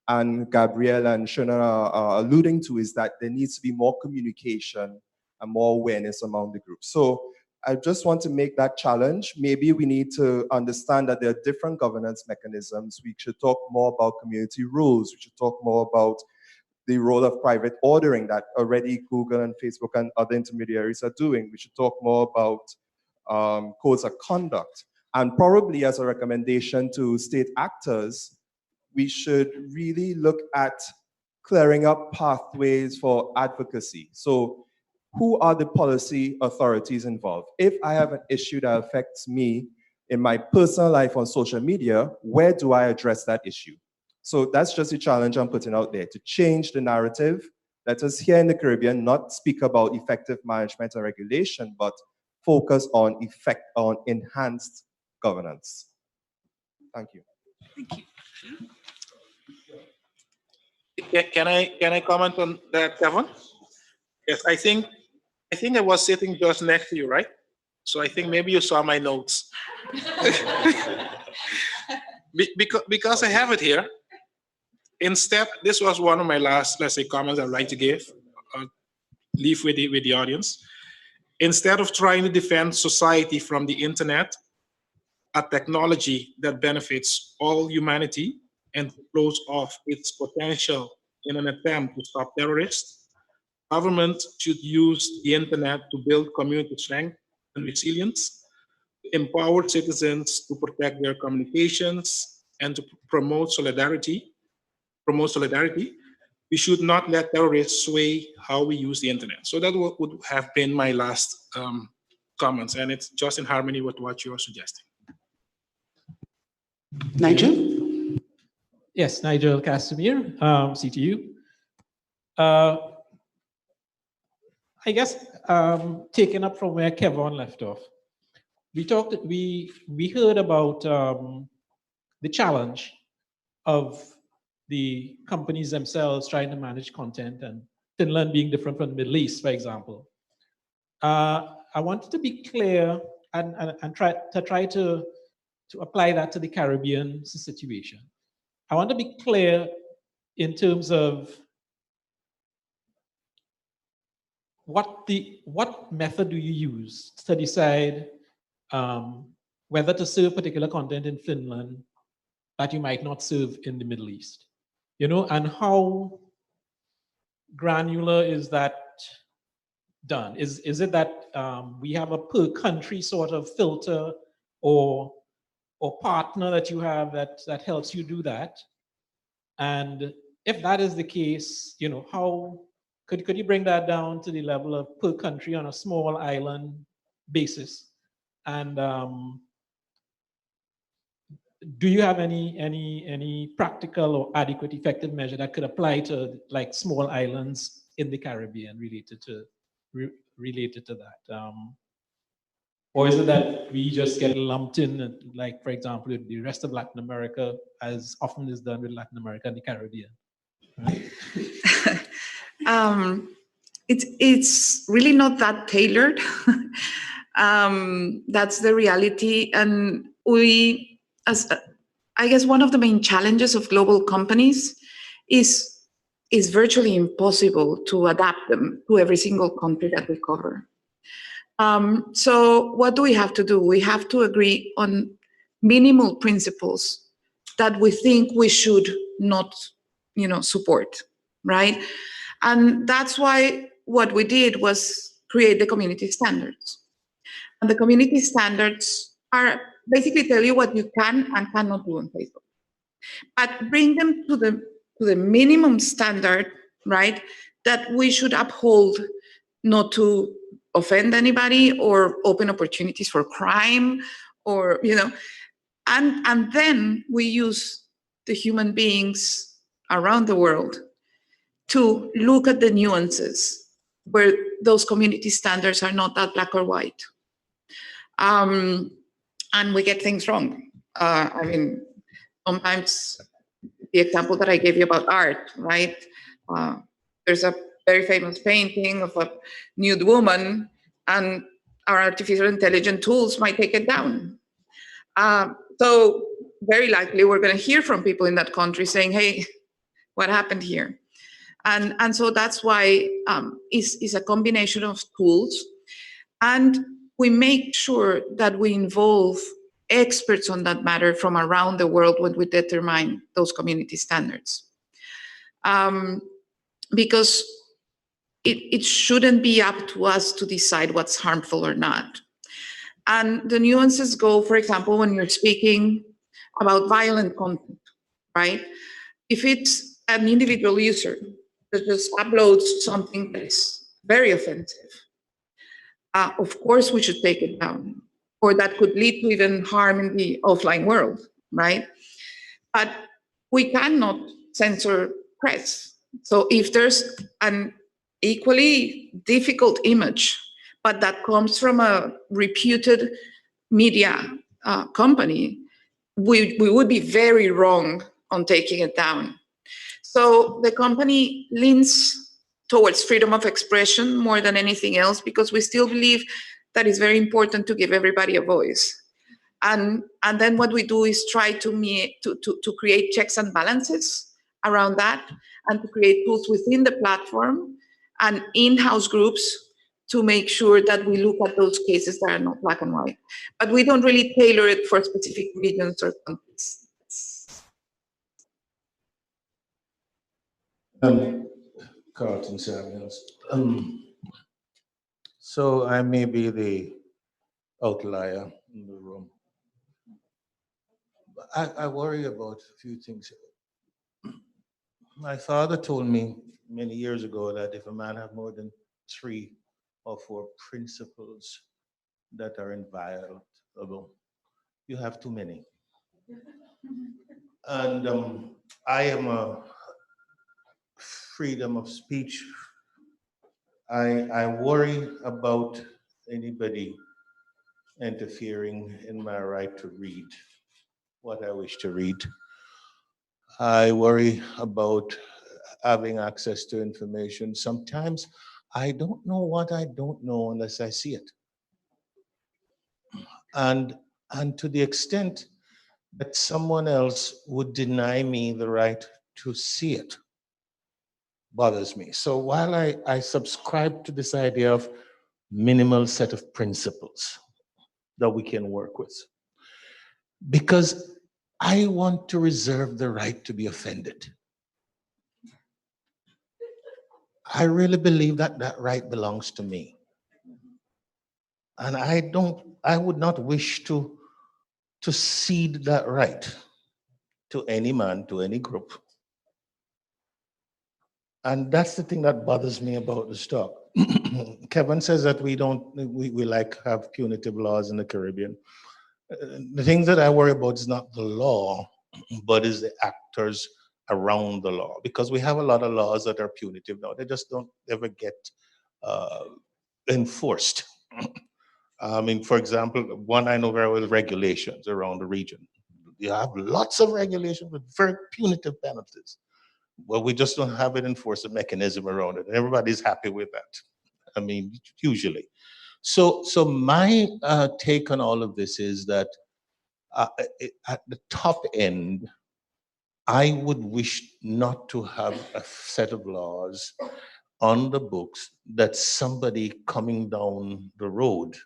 and Gabriel and Shernon are alluding to is that there needs to be more communication and more awareness among the groups. So I just want to make that challenge. Maybe we need to understand that there are different governance mechanisms. We should talk more about community rules. We should talk more about the role of private ordering that already Google and Facebook and other intermediaries are doing. We should talk more about codes of conduct. And probably as a recommendation to state actors, we should really look at clearing up pathways for advocacy. So who are the policy authorities involved? If I have an issue that affects me in my personal life on social media, where do I address that issue? So that's just a challenge I'm putting out there, to change the narrative. Let us here in the Caribbean not speak about effective management and regulation, but focus on enhanced governance. Thank you. Thank you. Can I comment on that, Kevin? Yes, I think I was sitting just next to you, right? So I think maybe you saw my notes. Because I have it here. Instead, this was one of my last, let's say, comments I'd like to give, leave with the audience. Instead of trying to defend society from the internet, a technology that benefits all humanity and close off its potential in an attempt to stop terrorists, government should use the internet to build community strength and resilience, empower citizens to protect their communications, and to promote solidarity. We should not let terrorists sway how we use the internet. So that would have been my last comments, and it's just in harmony with what you're suggesting. Nigel? Yes, Nigel Casimir, CTU. I guess taking up from where Kevin left off, we heard about the challenge of the companies themselves trying to manage content, and Finland being different from the Middle East, for example. I wanted to be clear and try to apply that to the Caribbean situation. I want to be clear in terms of what method do you use to decide whether to serve particular content in Finland that you might not serve in the Middle East, you know, and how granular is that done? Is it that we have a per country sort of filter or partner that you have that helps you do that? And if that is the case, you know, how could you bring that down to the level of per country on a small island basis? And do you have any practical or adequate effective measure that could apply to like small islands in the Caribbean related to that? Or is it that we just get lumped in, like, for example, with the rest of Latin America, as often is done with Latin America and the Caribbean? Right? It's really not that tailored. That's the reality. And I guess one of the main challenges of global companies is virtually impossible to adapt them to every single country that we cover. So what do we have to do? We have to agree on minimal principles that we think we should not, support, right? And that's why what we did was create the community standards. And the community standards are basically tell you what you can and cannot do on Facebook, but bring them to the minimum standard, right? That we should uphold, not to offend anybody or open opportunities for crime, or and then we use the human beings around the world to look at the nuances where those community standards are not that black or white. And we get things wrong. I mean, sometimes the example that I gave you about art, right? There's a very famous painting of a nude woman, and our artificial intelligence tools might take it down. So very likely we're going to hear from people in that country saying, hey, what happened here? And so that's why it's a combination of tools. And we make sure that we involve experts on that matter from around the world when we determine those community standards. Because it shouldn't be up to us to decide what's harmful or not. And the nuances go, for example, when you're speaking about violent content, right? If it's an individual user that just uploads something that is very offensive, of course we should take it down, or that could lead to even harm in the offline world, right? But we cannot censor press. So if there's an equally difficult image, but that comes from a reputed media company, we would be very wrong on taking it down. So the company leans towards freedom of expression more than anything else, because we still believe that it's very important to give everybody a voice. And then what we do is try to create checks and balances around that, and to create tools within the platform and in-house groups to make sure that we look at those cases that are not black and white. But we don't really tailor it for specific regions or countries. Carlton Samuels. So I may be the outlier in the room. I worry about a few things. My father told me many years ago that if a man has more than 3 or 4 principles that are inviolable, you have too many. And I am a freedom of speech. I worry about anybody interfering in my right to read what I wish to read. I worry about having access to information. Sometimes I don't know what I don't know unless I see it. And to the extent that someone else would deny me the right to see it bothers me. So while I subscribe to this idea of minimal set of principles that we can work with, because I want to reserve the right to be offended. I really believe that that right belongs to me. And I would not wish to cede that right to any man, to any group. And that's the thing that bothers me about the stock. Kevin says that we like have punitive laws in the Caribbean. The things that I worry about is not the law, but is the actors around the law. Because we have a lot of laws that are punitive now. They just don't ever get enforced. I mean, for example, one I know very well is regulations around the region. You have lots of regulations with very punitive penalties. Well, we just don't have an enforcement mechanism around it. And everybody's happy with that. I mean, usually. So my take on all of this is that at the top end, I would wish not to have a set of laws on the books that somebody coming down the road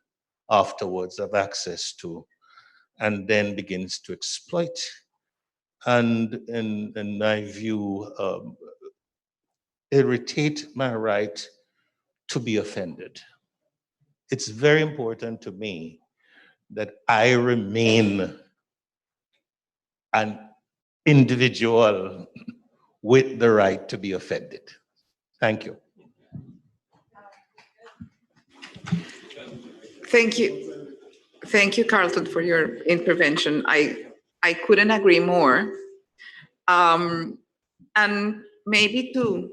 afterwards have access to and then begins to exploit. And in my view, irritate my right to be offended. It's very important to me that I remain an individual with the right to be offended. Thank you. Thank you. Thank you, Carlton, for your intervention. I couldn't agree more. And maybe to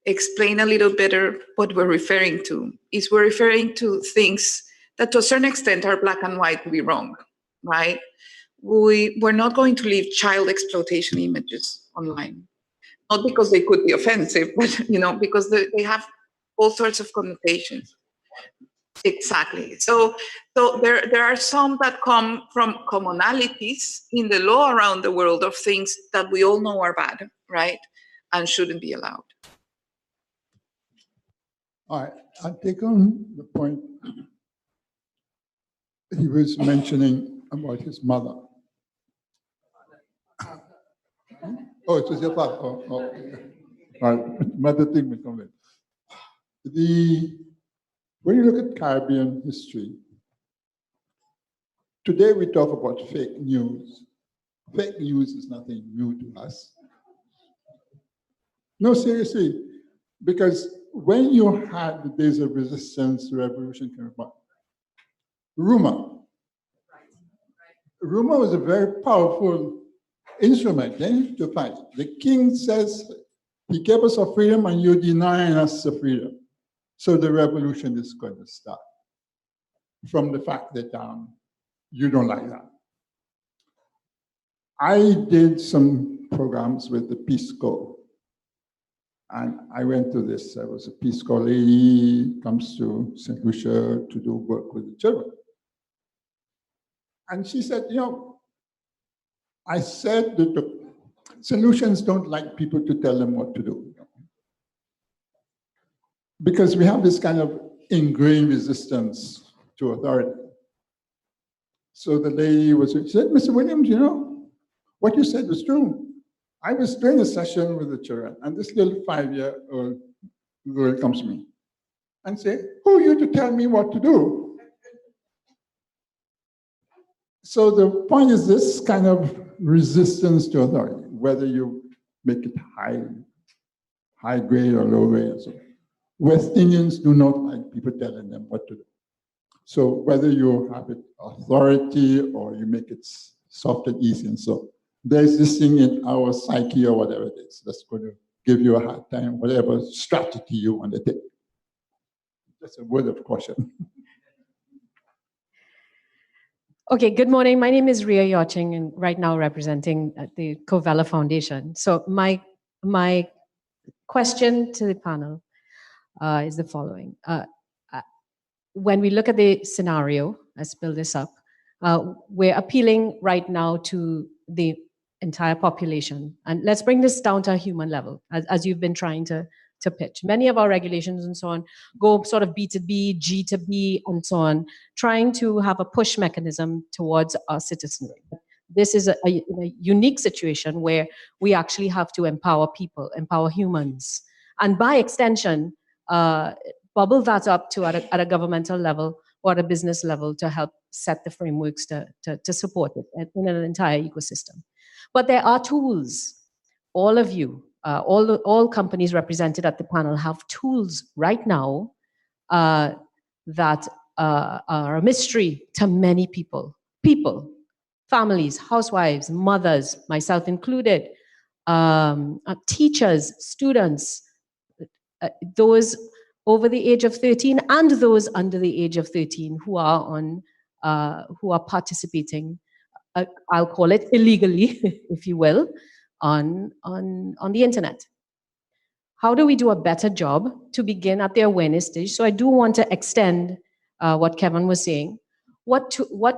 explain a little better what we're referring to, is we're referring to things that to a certain extent are black and white to be wrong, right? We're not going to leave child exploitation images online, not because they could be offensive, but because they have all sorts of connotations. Exactly. So there are some that come from commonalities in the law around the world of things that we all know are bad, right, and shouldn't be allowed. All right, I'll take on the point he was mentioning about his mother. Oh, it was your father. Oh, okay. All right, mother thing will come in. When you look at Caribbean history, today we talk about fake news. Fake news is nothing new to us. No, seriously, because when you had the days of resistance, the revolution came about, rumor was a very powerful instrument to fight. The king says, he gave us our freedom and you're denying us the freedom. So the revolution is going to start from the fact that you don't like that. I did some programs with the Peace Corps. And I went to this, there was a Peace Corps lady, comes to St. Lucia to do work with the children. And she said, I said that the St. Lucians don't like people to tell them what to do. Because we have this kind of ingrained resistance to authority. So the lady said, Mr. Williams, what you said was true. I was doing a session with the children, and this little 5-year-old girl comes to me and says, who are you to tell me what to do? So the point is this kind of resistance to authority, whether you make it high grade or low grade. So West Indians do not like people telling them what to do. So whether you have it authority or you make it soft and easy and so, there's this thing in our psyche or whatever it is that's going to give you a hard time, whatever strategy you want to take. Just a word of caution. Okay, good morning. My name is Ria Yaching, and right now representing the Covella Foundation. So my question to the panel is the following. When we look at the scenario, let's build this up, we're appealing right now to the entire population. And let's bring this down to a human level, as you've been trying to pitch. Many of our regulations and so on go sort of B to B, G to B, and so on, trying to have a push mechanism towards our citizenry. This is a unique situation where we actually have to empower people, empower humans, and by extension, bubble that up to at a governmental level or at a business level to help set the frameworks to support it in an entire ecosystem. But there are tools. All of you, all companies represented at the panel have tools right now that are a mystery to many people, families, housewives, mothers, myself included, teachers, students, those over the age of 13 and those under the age of 13 who are participating, I'll call it illegally, if you will, on the internet. How do we do a better job to begin at the awareness stage? So I do want to extend what Kevin was saying. What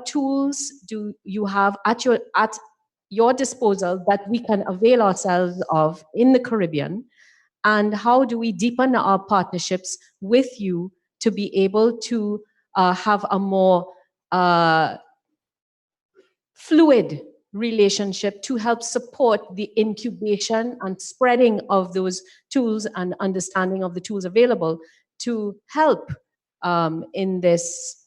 tools do you have at your disposal that we can avail ourselves of in the Caribbean? And how do we deepen our partnerships with you to be able to have a more fluid relationship to help support the incubation and spreading of those tools and understanding of the tools available to help in this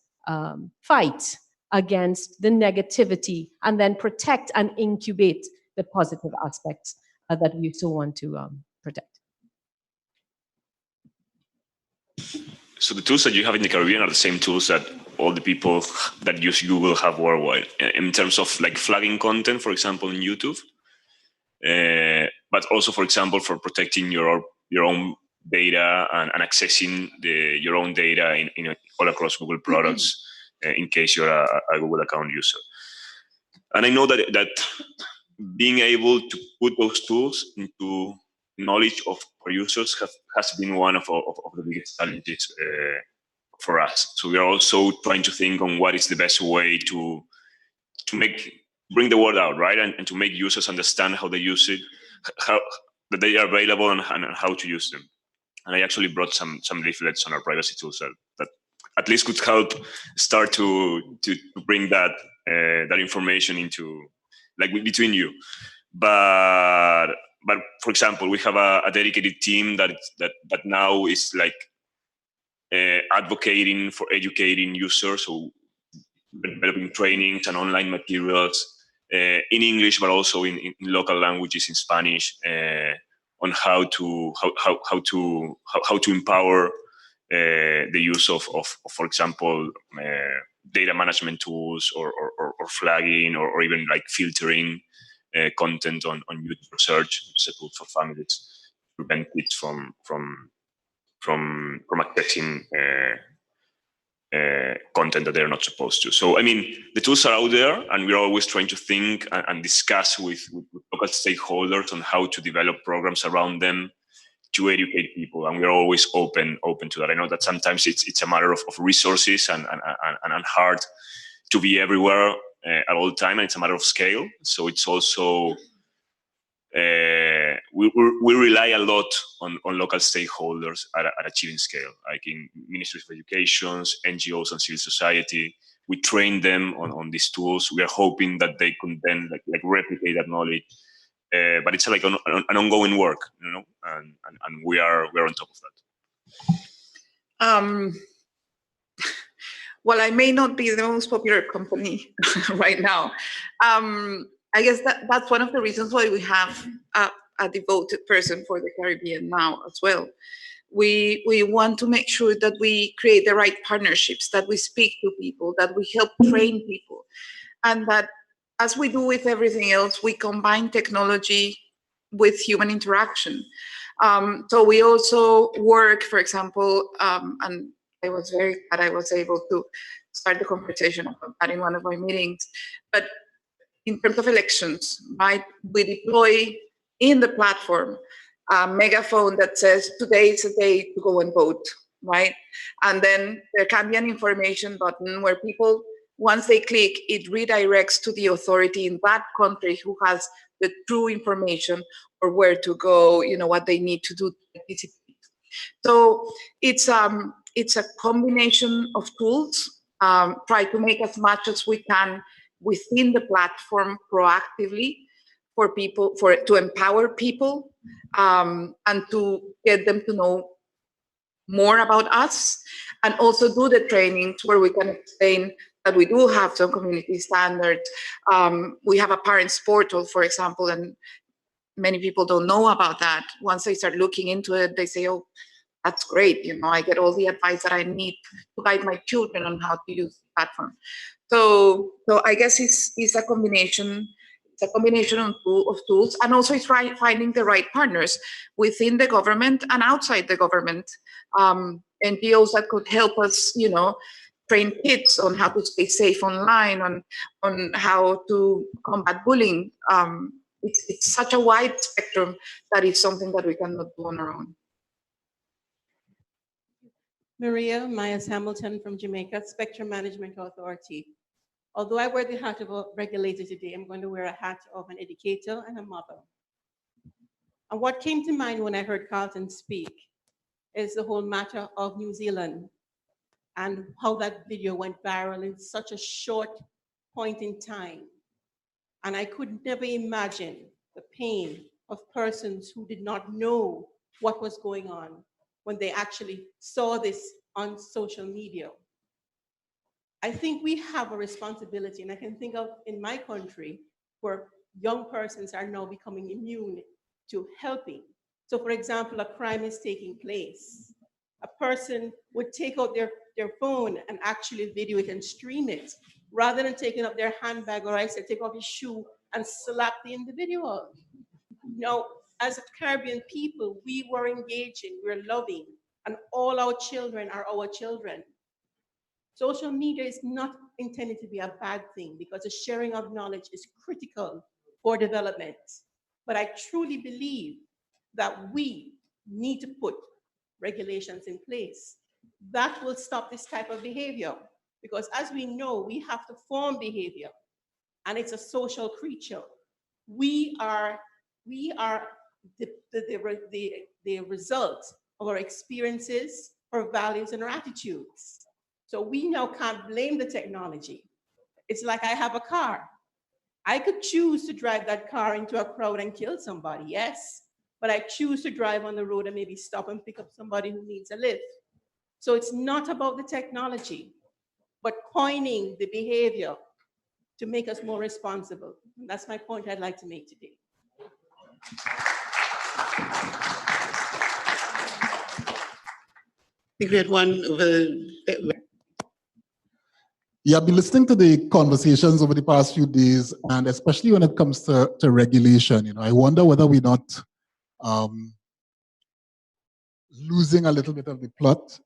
fight against the negativity, and then protect and incubate the positive aspects that we so want to protect. So the tools that you have in the Caribbean are the same tools that all the people that use Google have worldwide, in terms of like flagging content, for example, on YouTube, but also, for example, for protecting your own data and accessing your own data in all across Google products. in case you're a Google account user. And I know that being able to put those tools into knowledge of our users has been one of the biggest challenges for us. So we are also trying to think on what is the best way to bring the word out, right? And to make users understand how they use it, how that they are available and how to use them. And I actually brought some leaflets on our privacy tools that at least could help start to bring that information into, like, between you. But for example, we have a dedicated team that now is like advocating for educating users, so developing trainings and online materials in English, but also in local languages, in Spanish, on how to empower the use of for example, data management tools or flagging or even like filtering content on YouTube search, which is a tool for families to prevent kids from accessing content that they're not supposed to. So, I mean, the tools are out there, and we're always trying to think and discuss with local stakeholders on how to develop programs around them to educate people, and we're always open to that. I know that sometimes it's a matter of resources and hard to be everywhere at all time, and it's a matter of scale. So it's also we rely a lot on local stakeholders at achieving scale, like in ministries of education, NGOs, and civil society. We train them on these tools. We are hoping that they can then like replicate that knowledge. But it's like an ongoing work, you know, and we're on top of that. Well, I may not be the most popular company right now. I guess that's one of the reasons why we have a devoted person for the Caribbean now as well. We want to make sure that we create the right partnerships, that we speak to people, that we help train people, and that, as we do with everything else, we combine technology with human interaction. So we also work, for example, and I was very glad I was able to start the conversation about that in one of my meetings. But in terms of elections, right, we deploy in the platform a megaphone that says, today is a day to go and vote, right? And then there can be an information button where people, once they click, it redirects to the authority in that country who has the true information or where to go, you know, what they need to do to participate. So it's a combination of tools, try to make as much as we can within the platform proactively for people, to empower people, and to get them to know more about us, and also do the trainings where we can explain that we do have some community standards. We have a parents portal, for example, and many people don't know about that. Once they start looking into it, they say, oh, that's great. You know, I get all the advice that I need to guide my children on how to use the platform. So I guess it's a combination. It's a combination of tools, and also it's finding the right partners within the government and outside the government. NGOs that could help us, you know, train kids on how to stay safe online, on how to combat bullying. It's such a wide spectrum that it's something that we cannot do on our own. Maria Myers Hamilton from Jamaica, Spectrum Management Authority. Although I wear the hat of a regulator today, I'm going to wear a hat of an educator and a mother. And what came to mind when I heard Carlton speak is the whole matter of New Zealand and how that video went viral in such a short point in time. And I could never imagine the pain of persons who did not know what was going on when they actually saw this on social media. I think we have a responsibility, and I can think of in my country where young persons are now becoming immune to helping. So for example, a crime is taking place. A person would take out their phone and actually video it and stream it, rather than taking up their handbag, or I said, take off his shoe and slap the individual. Now, as a Caribbean people, we were engaging, we're loving, and all our children are our children. Social media is not intended to be a bad thing because the sharing of knowledge is critical for development. But I truly believe that we need to put regulations in place that will stop this type of behavior. Because as we know, we have to form behavior, and it's a social creature. We are the result of our experiences, our values, and our attitudes. So we now can't blame the technology. It's like I have a car. I could choose to drive that car into a crowd and kill somebody, yes, but I choose to drive on the road and maybe stop and pick up somebody who needs a lift. So it's not about the technology, but coining the behavior to make us more responsible. And that's my point I'd like to make today. I think we had one over. Yeah, I've been listening to the conversations over the past few days, and especially when it comes to regulation, I wonder whether we're not losing a little bit of the plot,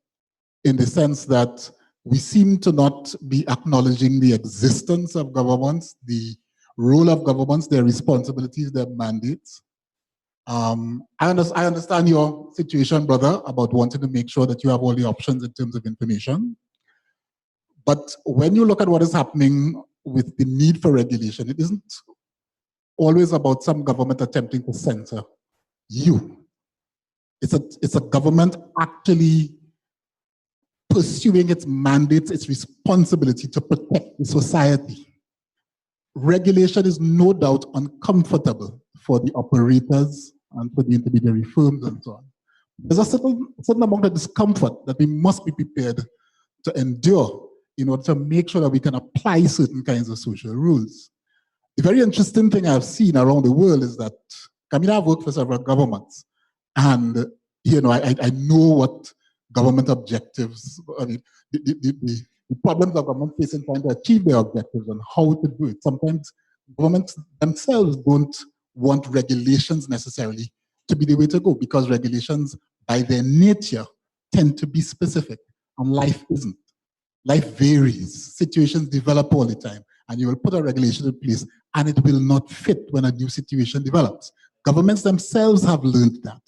in the sense that we seem to not be acknowledging the existence of governments, the role of governments, their responsibilities, their mandates. I understand your situation, brother, about wanting to make sure that you have all the options in terms of information. But when you look at what is happening with the need for regulation, it isn't always about some government attempting to censor you. It's a government actually pursuing its mandates, its responsibility to protect the society. Regulation is no doubt uncomfortable for the operators and for the intermediary firms and so on. There's a certain amount of discomfort that we must be prepared to endure in order to make sure that we can apply certain kinds of social rules. The very interesting thing I've seen around the world is that, I've worked for several governments, and I know what government objectives, the problems that government face in trying to achieve their objectives and how to do it. Sometimes governments themselves don't want regulations necessarily to be the way to go, because regulations by their nature tend to be specific, and life isn't. Life varies, situations develop all the time, and you will put a regulation in place and it will not fit when a new situation develops. Governments themselves have learned that,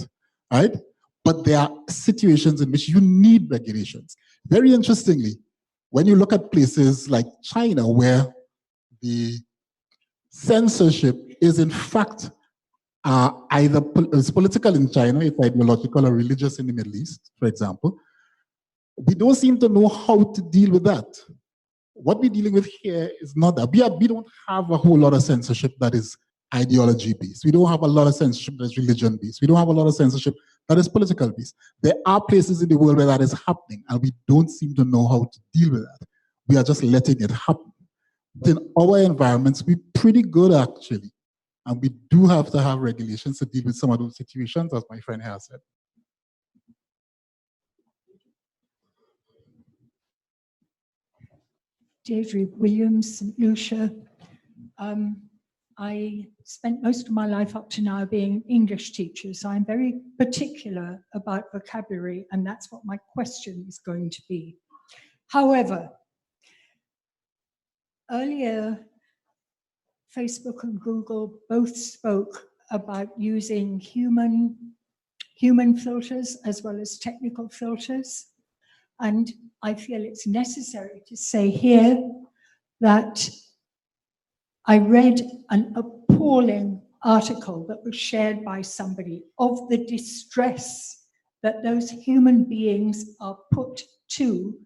right? But there are situations in which you need regulations. Very interestingly, when you look at places like China, where the censorship is in fact either it's political in China, it's ideological or religious in the Middle East, for example, we don't seem to know how to deal with that. What we're dealing with here is not that. We don't have a whole lot of censorship that is ideology-based. We don't have a lot of censorship that is religion-based. We don't have a lot of censorship that is political-based. There are places in the world where that is happening, and we don't seem to know how to deal with that. We are just letting it happen. But in our environments, we're pretty good, actually. And we do have to have regulations to deal with some of those situations, as my friend here said. Deirdre Williams, St. Lucia. I spent most of my life up to now being an English teacher, so I'm very particular about vocabulary, and that's what my question is going to be. However, earlier, Facebook and Google both spoke about using human filters as well as technical filters. And I feel it's necessary to say here that I read an appalling article that was shared by somebody of the distress that those human beings are put to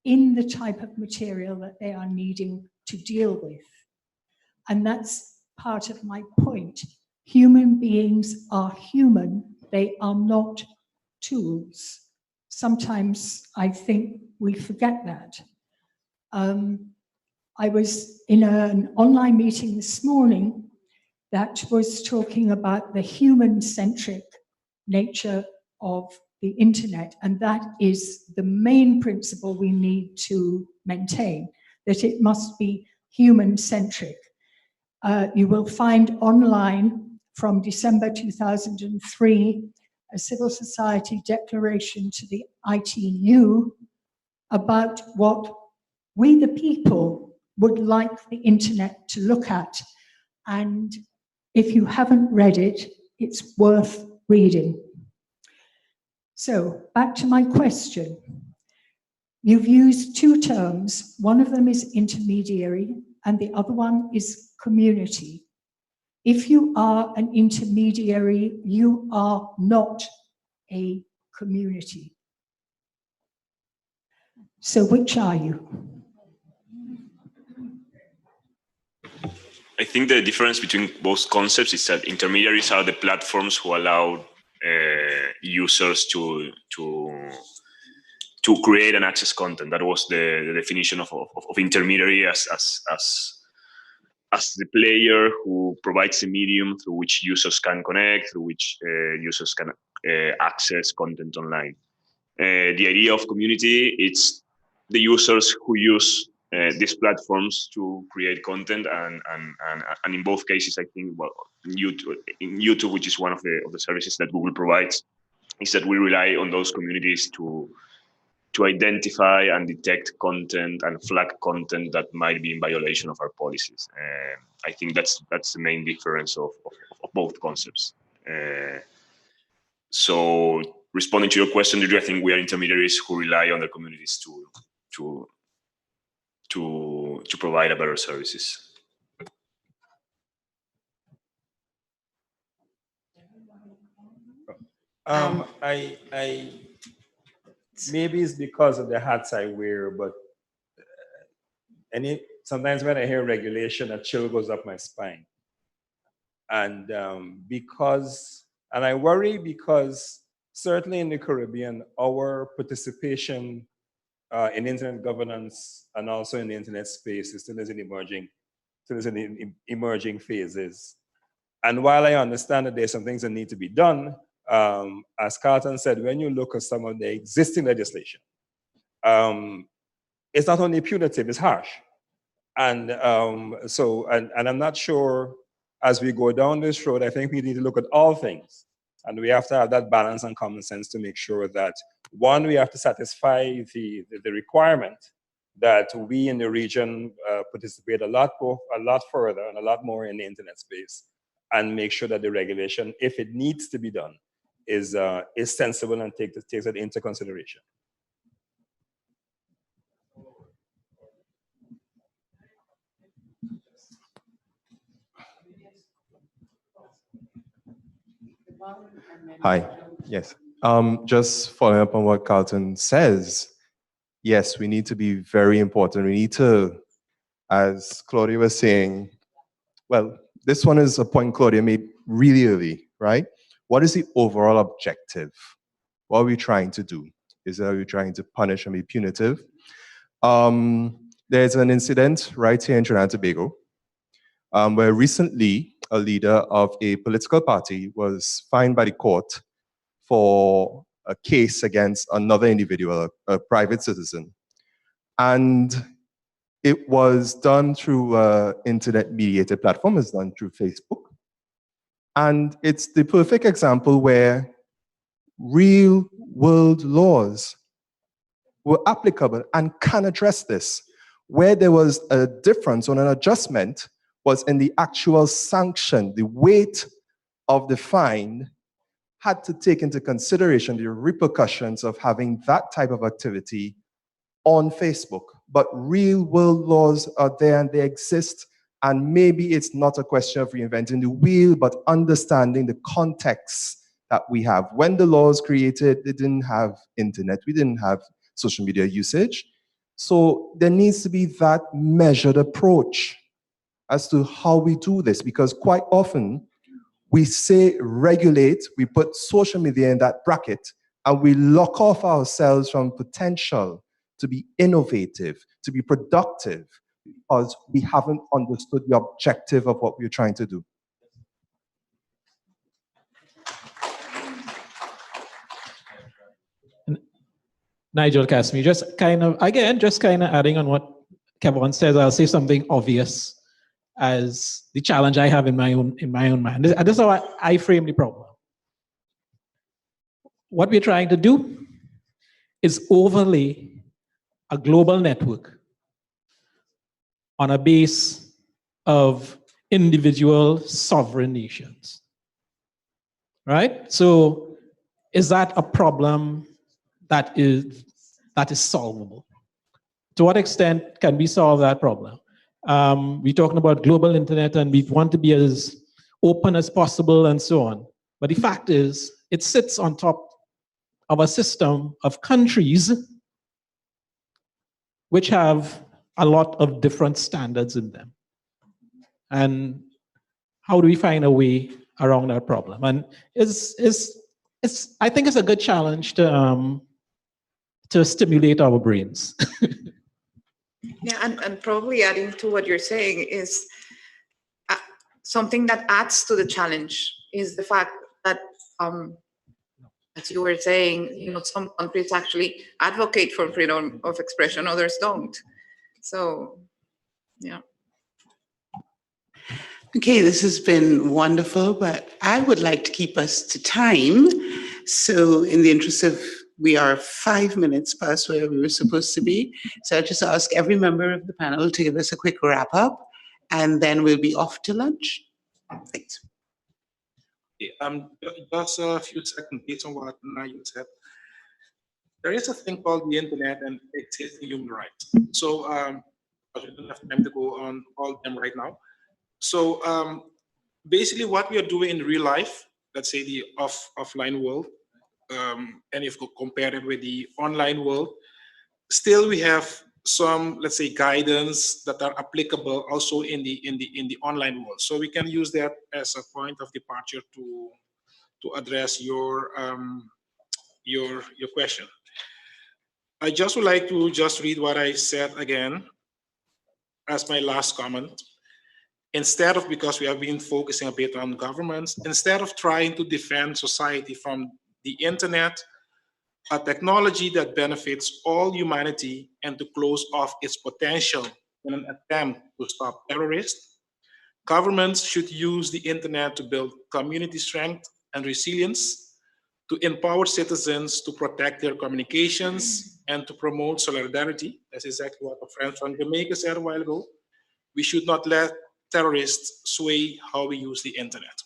in the type of material that they are needing to deal with. And that's part of my point. Human beings are human, they are not tools. Sometimes I think we forget that. I was in an online meeting this morning that was talking about the human-centric nature of the internet, and that is the main principle we need to maintain, that it must be human-centric. You will find online from December 2003 a civil society declaration to the ITU about what we the people would like the internet to look at. And if you haven't read it, it's worth reading. So back to my question. You've used two terms. One of them is intermediary and the other one is community. If you are an intermediary, you are not a community. So which are you? I think the difference between both concepts is that intermediaries are the platforms who allow users to create and access content. That was the definition of intermediary as the player who provides a medium through which users can connect, through which users can access content online. The idea of community, it's the users who use these platforms to create content, and in both cases, I think, well, in YouTube, which is one of the services that Google provides, is that we rely on those communities to identify and detect content and flag content that might be in violation of our policies. I think that's the main difference of both concepts. So responding to your question, I think we are intermediaries who rely on the communities to provide a better services. I maybe it's because of the hats I wear, but sometimes when I hear regulation, a chill goes up my spine. And I worry because certainly in the Caribbean, our participation in internet governance and also in the internet space is still in emerging phases. And while I understand that there's some things that need to be done, as Carlton said, when you look at some of the existing legislation, it's not only punitive, it's harsh. And and I'm not sure, as we go down this road, I think we need to look at all things. And we have to have that balance and common sense to make sure that, one, we have to satisfy the requirement that we in the region participate a lot further and a lot more in the internet space, and make sure that the regulation, if it needs to be done, is sensible and takes that into consideration. Hi, yes. Just following up on what Carlton says, yes, we need to be very important. We need to, as Claudia was saying, well, this one is a point Claudia made really early, right? What is the overall objective? What are we trying to do? Are we trying to punish and be punitive? There's an incident right here in Trinidad and Tobago, where recently a leader of a political party was fined by the court for a case against another individual, a private citizen. And it was done through an internet-mediated platform. It's done through Facebook. And it's the perfect example where real-world laws were applicable and can address this. Where there was a difference or an adjustment was in the actual sanction. The weight of the fine had to take into consideration the repercussions of having that type of activity on Facebook. But real world laws are there and they exist. And maybe it's not a question of reinventing the wheel, but understanding the context that we have. When the laws created, they didn't have internet, we didn't have social media usage. So there needs to be that measured approach as to how we do this, because quite often we say regulate, we put social media in that bracket, and we lock off ourselves from potential to be innovative, to be productive, because we haven't understood the objective of what we're trying to do. Nigel Casmi, just kind of adding on what Kevin says, I'll say something obvious as the challenge I have in my own mind. And this is how I frame the problem. What we're trying to do is overlay a global network on a base of individual sovereign nations. Right? So is that a problem that is solvable? To what extent can we solve that problem? We're talking about global internet and we want to be as open as possible and so on. But the fact is, it sits on top of a system of countries which have a lot of different standards in them. And how do we find a way around that problem? And I think it's a good challenge to stimulate our brains. Yeah, and probably adding to what you're saying is something that adds to the challenge is the fact that, as you were saying, you know, some countries actually advocate for freedom of expression, others don't. So, yeah. Okay, this has been wonderful, but I would like to keep us to time. So in the interest of, we are 5 minutes past where we were supposed to be. So I'll just ask every member of the panel to give us a quick wrap up, and then we'll be off to lunch. Thanks. Just a few seconds based on what you said. There is a thing called the internet and existing human rights. So we don't have time to go on all of them right now. So basically what we are doing in real life, let's say the offline world, and if you compare it with the online world, still we have some, let's say, guidance that are applicable also in the online world. So we can use that as a point of departure to address your question. I just would like to just read what I said again as my last comment. Instead of, because we have been focusing a bit on governments, instead of trying to defend society from the internet, a technology that benefits all humanity and to close off its potential in an attempt to stop terrorists, governments should use the internet to build community strength and resilience, to empower citizens to protect their communications and to promote solidarity. That's exactly what a friend from Jamaica said a while ago. We should not let terrorists sway how we use the internet.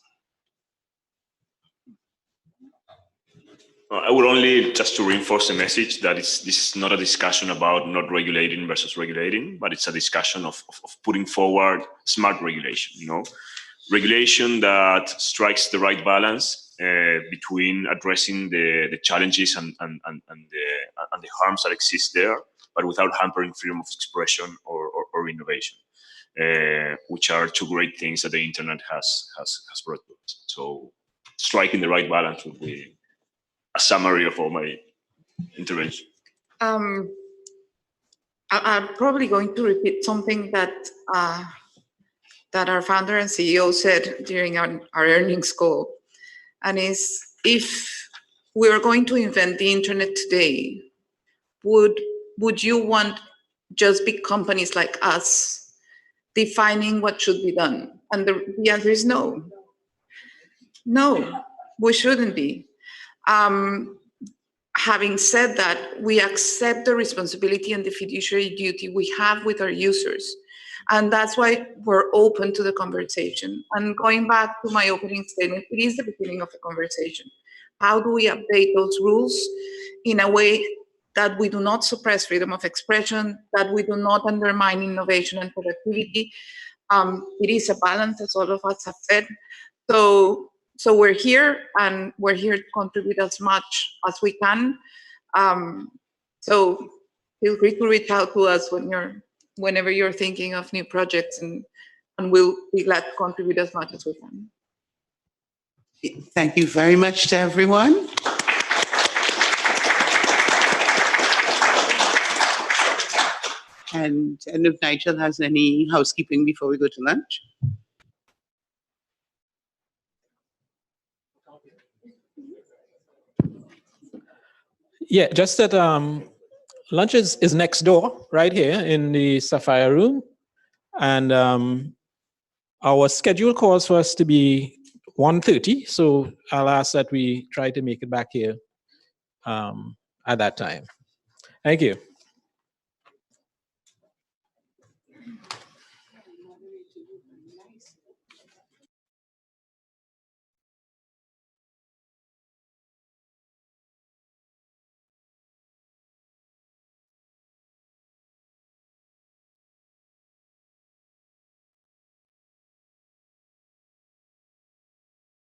I would only, just to reinforce the message, that this is not a discussion about not regulating versus regulating, but it's a discussion of putting forward smart regulation, you know, regulation that strikes the right balance between addressing the challenges and the harms that exist there, but without hampering freedom of expression or innovation, which are two great things that the internet has brought to us. So striking the right balance would be a summary of all my intervention. I'm probably going to repeat something that that our founder and CEO said during our earnings call, and is, if we're going to invent the internet today, would you want just big companies like us defining what should be done? And the answer is no. No, we shouldn't be. Having said that, we accept the responsibility and the fiduciary duty we have with our users. And that's why we're open to the conversation. And going back to my opening statement, it is the beginning of the conversation. How do we update those rules in a way that we do not suppress freedom of expression, that we do not undermine innovation and productivity? It is a balance, as all of us have said. So we're here, and we're here to contribute as much as we can. So feel free to reach out to us whenever you're thinking of new projects, and we'll be glad to contribute as much as we can. Thank you very much to everyone. And if Nigel has any housekeeping before we go to lunch. Yeah, just that lunch is next door, right here in the Sapphire Room. And our schedule calls for us to be 1:30. So I'll ask that we try to make it back here at that time. Thank you.